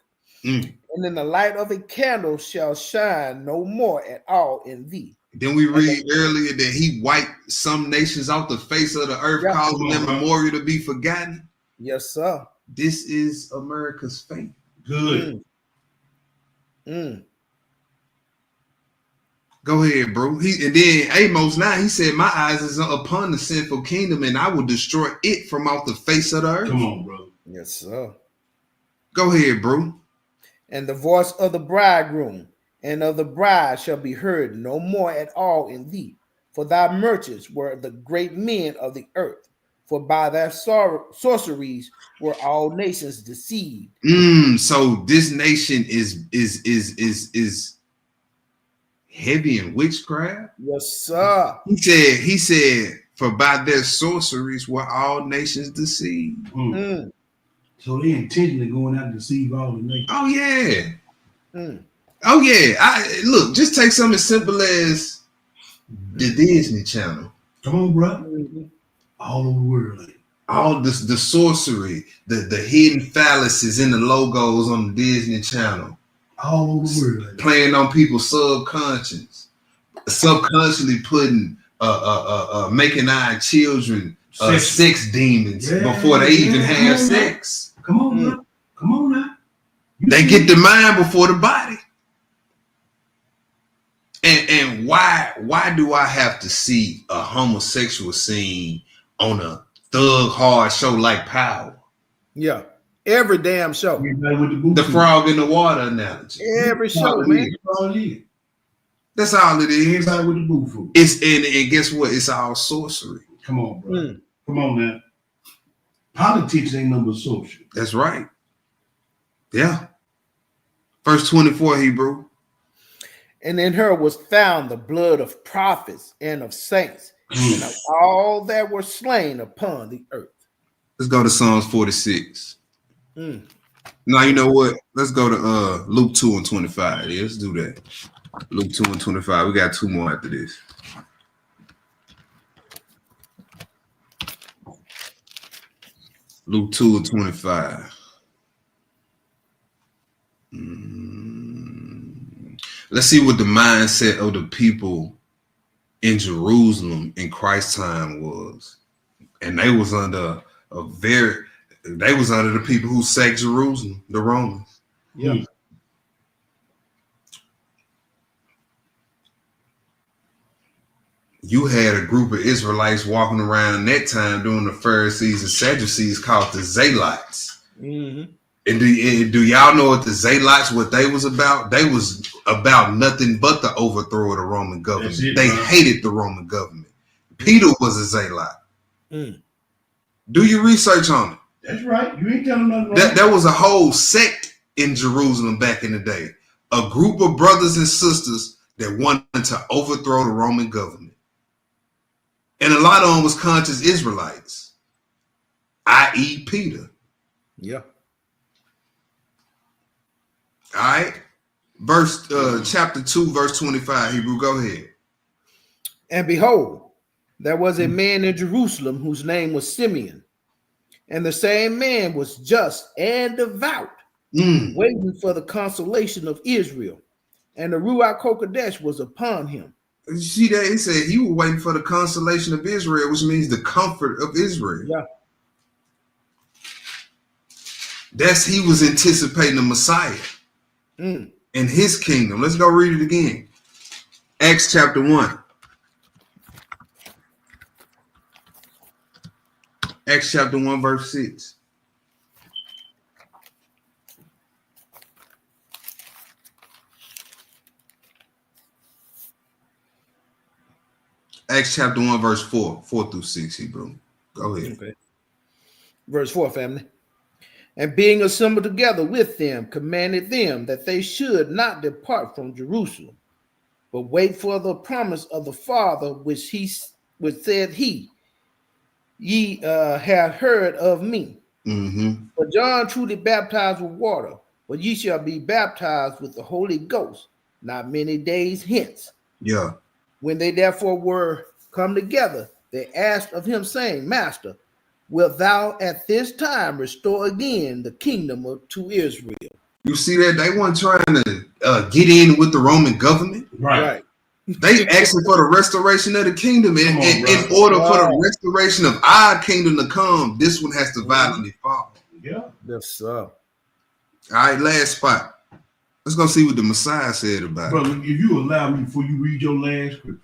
Mm. And then the light of a candle shall shine no more at all in thee. Then we read earlier that he wiped some nations off the face of the earth, Yeah. causing their memorial to be forgotten. Yes, sir. This is America's fate. Good. Go ahead, bro. And then Amos 9, he said, my eyes is upon the sinful kingdom, and I will destroy it from off the face of the earth. Come on, brother. Yes, sir. Go ahead, bro. And the voice of the bridegroom and of the bride shall be heard no more at all in thee. For thy merchants were the great men of the earth. For by their sorceries were all nations deceived. So this nation is heavy in witchcraft. Yes, sir. He said, for by their sorceries were all nations deceived. So they intentionally going out to deceive all the nations. Oh yeah. Oh yeah. Look, just take something as simple as the Disney Channel. Come on, bro. All over the world. All the sorcery, the hidden fallacies in the logos on the Disney Channel. All over the world. Playing on people's subconscious. Subconsciously putting making our children sex demons before they even have sex. Come on, bro. Come on now. They get the mind before the body. And why do I have to see a homosexual scene on a thug hard show like Power? Yeah. Every damn show. The frog in the water analogy. Every show, man. That's all it is. Everybody with the boo food. And guess what? It's all sorcery. Come on, bro. Come on now. Politics ain't number social. That's right. Yeah. Verse 24, Hebrew. And in her was found the blood of prophets and of saints, and of all that were slain upon the earth. Let's go to Psalms 46. Now, you know what? Let's go to Luke 2 and 25. Yeah, let's do that. Luke 2 and 25. We got two more after this. Luke 2 and 25. Let's see what the mindset of the people in Jerusalem in Christ's time was. And they was under the people who sacked Jerusalem, the Romans. Yeah. You had a group of Israelites walking around that time during the Pharisees and Sadducees called the Zealots. And do y'all know what the Zealots, what they was about? They was about nothing but the overthrow of the Roman government. They hated the Roman government. Peter was a Zealot. Do your research on it. That's right. You ain't telling nothing wrong. There was a whole sect in Jerusalem back in the day. A group of brothers and sisters that wanted to overthrow the Roman government. And a lot of them was conscious Israelites, i.e. Peter. Yeah. All right. Chapter 2, verse 25. Hebrew, go ahead. And behold, there was a man in Jerusalem whose name was Simeon. And the same man was just and devout, waiting for the consolation of Israel. And the Ruach HaKodesh was upon him. You see that? He said he was waiting for the consolation of Israel, which means the comfort of Israel. Yeah. He was anticipating the Messiah in his kingdom. Let's go read it again. Acts chapter 1. Acts chapter 1, verse 6. Acts chapter 1, verse 4 through 6, Hebrew. Go ahead. Okay. Verse 4, family. And being assembled together with them, commanded them that they should not depart from Jerusalem, but wait for the promise of the Father, which said he, ye have heard of me. For John truly baptized with water, but ye shall be baptized with the Holy Ghost not many days hence. Yeah. When they therefore were come together, they asked of him, saying, Master, wilt thou at this time restore again the kingdom to Israel? You see that they weren't trying to get in with the Roman government. Right. They asking for the restoration of the kingdom. And in order for the restoration of our kingdom to come, this one has to violently fall. Yeah. Yes, sir. All right, last spot. Let's go see what the Messiah said about it. Brother, if you allow me before you read your last script,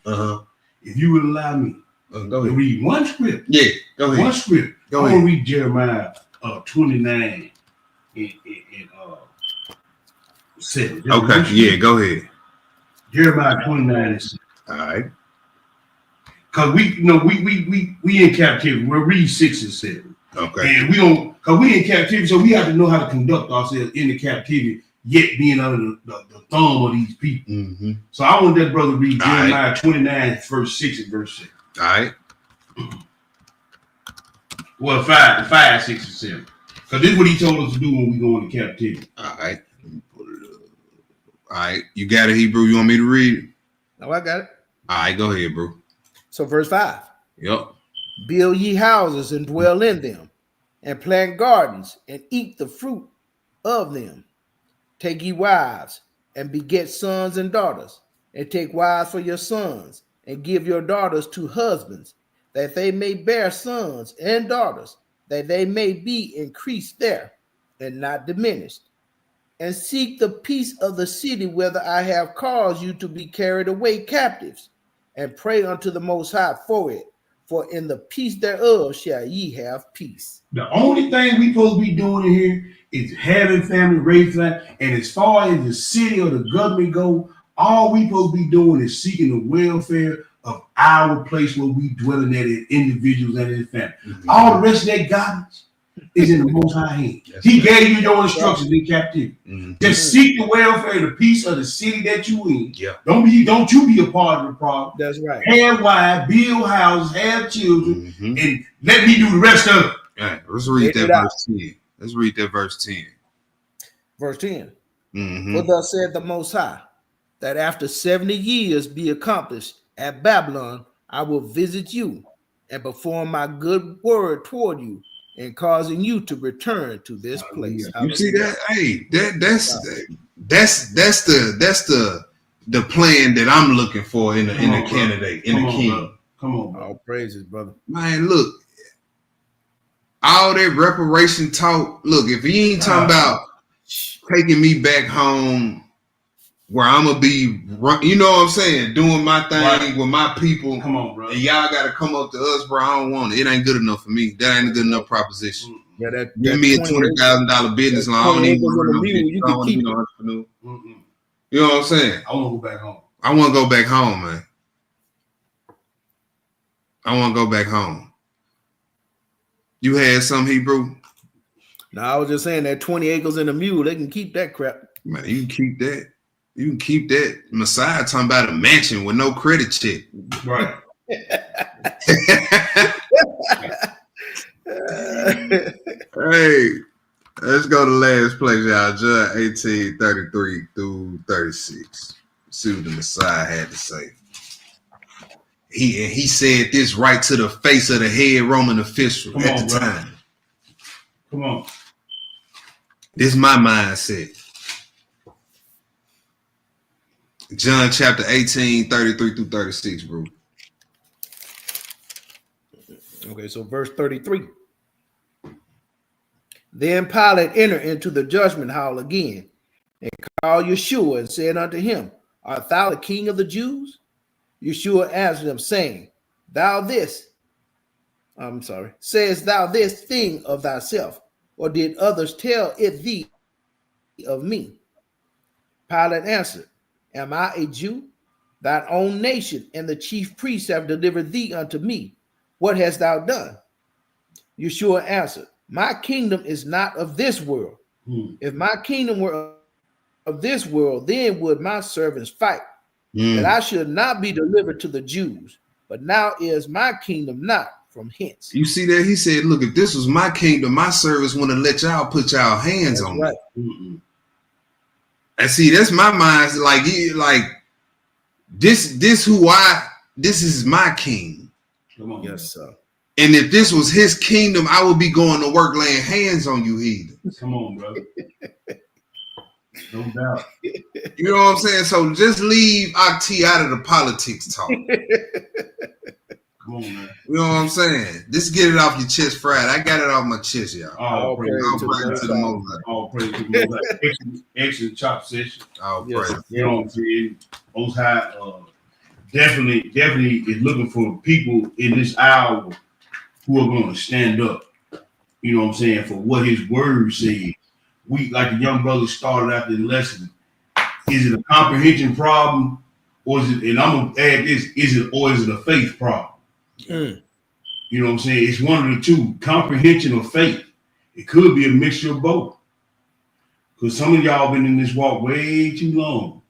if you would allow me Go to ahead. read one script, Yeah, go ahead. one script, Go I ahead. want to read Jeremiah 29 and 7. Just one Okay, script. yeah, go ahead. Jeremiah 29 and 7. All right. Because we in captivity. We'll read 6 and 7. Okay. And we don't, because we in captivity, so we have to know how to conduct ourselves in the captivity, yet being under the thumb of these people. Mm-hmm. So I want that brother to read All right. Jeremiah 29, verse 6 and verse 7. All right. Well, 5, 6, and 7. Because this is what he told us to do when we go into captivity. All right. Let me pull it up. All right. You got it, Hebrew? You want me to read it? No, I got it. All right, go ahead, bro. So verse 5. Yep. Build ye houses and dwell in them, and plant gardens and eat the fruit of them. Take ye wives and beget sons and daughters, and take wives for your sons, and give your daughters to husbands, that they may bear sons and daughters, that they may be increased there and not diminished. And seek the peace of the city whither I have caused you to be carried away captives, and pray unto the Most High for it. For in the peace thereof shall ye have peace. The only thing we supposed to be doing in here is having family, raising family. And as far as the city or the government go, all we supposed to be doing is seeking the welfare of our place where we dwelling at as individuals and as family. Mm-hmm. All the rest of that garbage is in the Most High hand. He gave you your instructions in captivity. Mm-hmm. Just seek the welfare, the peace of the city that you in. Yeah. Don't you be a part of the problem. That's right. Have wives, build houses, have children, Mm-hmm. and let me do the rest of it. All right, let's read that verse 10. Let's read that verse 10. Verse 10. Mm-hmm. For thus said the Most High, that after 70 years be accomplished at Babylon, I will visit you and perform my good word toward you, and causing you to return to this place. You see that? Hey, that's the plan that I'm looking for in the candidate, in the king. Brother. Come on, bro. All praises, brother. Man, look, all that reparation talk. Look, if he ain't talking about taking me back home where I'm gonna be, you know what I'm saying, doing my thing with my people. Come on, bro. And y'all gotta come up to us, bro. I don't want it. It ain't good enough for me. That ain't a good enough proposition. Yeah, that Give me a $20,000 business loan. I don't even want to be no entrepreneur. You know what I'm saying? I want to go back home. I want to go back home, man. I want to go back home. You had some, Hebrew? No, I was just saying that 20 acres and a mule, they can keep that crap. Man, you can keep that. You can keep that. Messiah talking about a mansion with no credit check. Right. Hey, let's go to last place, y'all. John 18:33 through 36. See what the Messiah had to say. He said this right to the face of the head Roman official at the time. Come on. This is my mindset. John chapter 18:33 through 36, bro. Okay, so verse 33. Then Pilate entered into the judgment hall again, and called Yeshua and said unto him, Art thou the king of the Jews? Yeshua answered him, saying, sayest thou this thing of thyself, or did others tell it thee of me? Pilate answered, Am I a Jew? Thine own nation and the chief priests have delivered thee unto me. What hast thou done? Yeshua answered, My kingdom is not of this world. If my kingdom were of this world, then would my servants fight, that I should not be delivered to the Jews. But now is my kingdom not from hence. You see that? He said, look, if this was my kingdom, my servants wouldn't let y'all put y'all hands on me. And see, that's my mind. Like this is my king. Come on. Yes, sir. And if this was his kingdom, I would be going to work laying hands on you, heathen. Come on, brother. No doubt. You know what I'm saying? So just leave T out of the politics talk. Come on, man. You know what I'm saying? Just get it off your chest, Friday. I got it off my chest, y'all. All praise to the Most High. All praise to the Most High. Excellent chop session. All Yes. praise. You know what I'm saying? Most High definitely is looking for people in this hour who are going to stand up. You know what I'm saying? For what His word says. We, like the young brother started after the lesson. Is it a comprehension problem, or is it? And I'm gonna add this: is it a faith problem? Mm. You know what I'm saying? It's one of the two: comprehension or faith. It could be a mixture of both. Because some of y'all been in this walk way too long,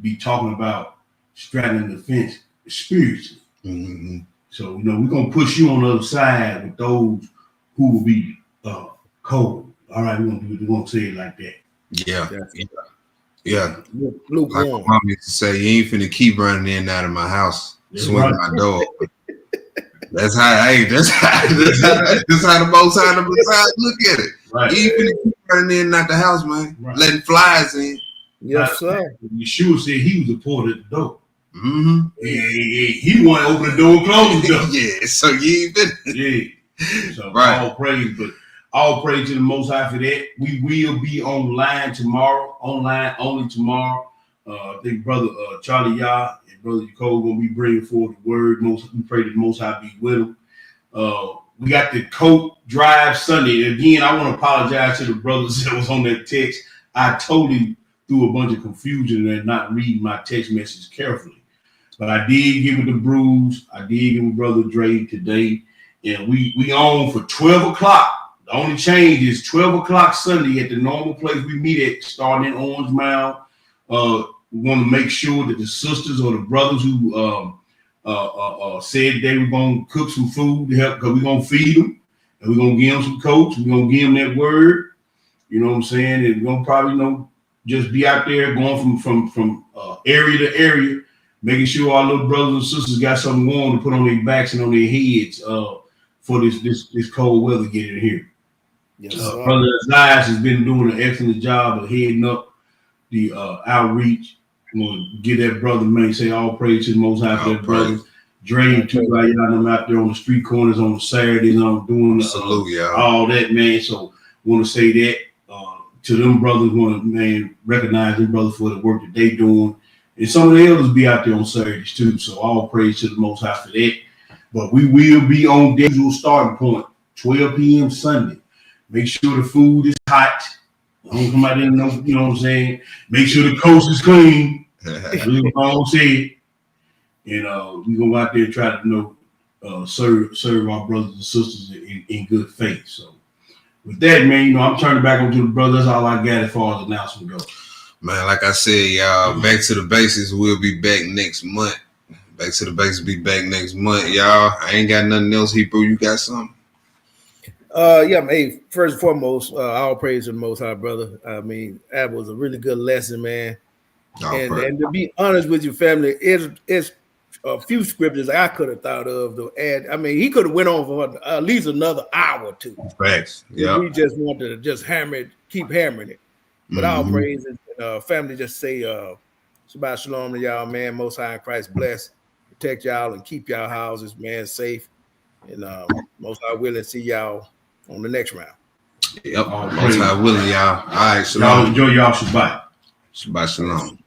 be talking about straddling the fence spiritually. Mm-hmm. So we're gonna push you on the other side with those who will be cold. All right, we're gonna say it like that. Yeah. Luke Like my mom used to say, you ain't finna keep running in and out of my house, swinging my door. That's how the Most High look at it. Right. You ain't finna keep running in and out the house, man. Right. Letting flies in. Yes, sir. Yeshua said he was the porter at the door. Mm-hmm. He want to open the door and close the door. Yeah, so you ain't been. Yeah. So Right. all praise to the Most High for that. We will be online only tomorrow. I think Brother Charlie Yah and Brother Nicole gonna be bringing forth the word. We pray that the Most High be with them. We got the Coat Drive Sunday. Again, I want to apologize to the brothers that was on that text. I totally threw a bunch of confusion and not reading my text message carefully. But I did give it to Bruce. I did give it Brother Dre today. And we on for 12 o'clock. The only change is 12 o'clock Sunday at the normal place we meet at, starting in Orange Mound. We want to make sure that the sisters or the brothers who said they were going to cook some food to help, because we're going to feed them, and we're going to give them some coats. We're going to give them that word. You know what I'm saying? And we're going to probably, just be out there going from area to area, making sure our little brothers and sisters got something warm to put on their backs and on their heads for this cold weather getting here. Yes, Brother Zias has been doing an excellent job of heading up the outreach. I'm gonna give that brother, man, say all praise to the Most High for that brother. Dre too, like y'all out there on the street corners on the Saturdays, doing Salute, all that, man. So want to say that to them brothers, want to, man, recognize them brothers for the work that they doing. And some of the elders be out there on Saturdays too. So all praise to the Most High for that. But we will be on the usual starting point, 12 p.m. Sunday. Make sure the food is hot. Don't come out there, you know what I'm saying? Make sure the coast is clean. We all say it. And we go out there and try to serve our brothers and sisters in good faith. So with that, man, I'm turning back over to the brothers. That's all I got as far as announcement goes. Man, like I said, y'all, back to the basics. We'll be back next month. Back to the basics be back next month, y'all. I ain't got nothing else, Hebrew. You got something? Hey, first and foremost, all praise to the Most High, brother. I mean, that was a really good lesson, man. And to be honest with you, family, it's a few scriptures I could have thought of to add. I mean, he could have went on for at least another hour or two. Facts. Yeah. We just wanted to just keep hammering it. But all praise and family, just say Shabbat Shalom to y'all, man. Most High in Christ bless, protect y'all, and keep y'all houses, man, safe. And Most High willing, see y'all on the next round. Yep. Most High willing, y'all. All right, Shalom. Y'all enjoy y'all Shabbat. Shabbat Shalom.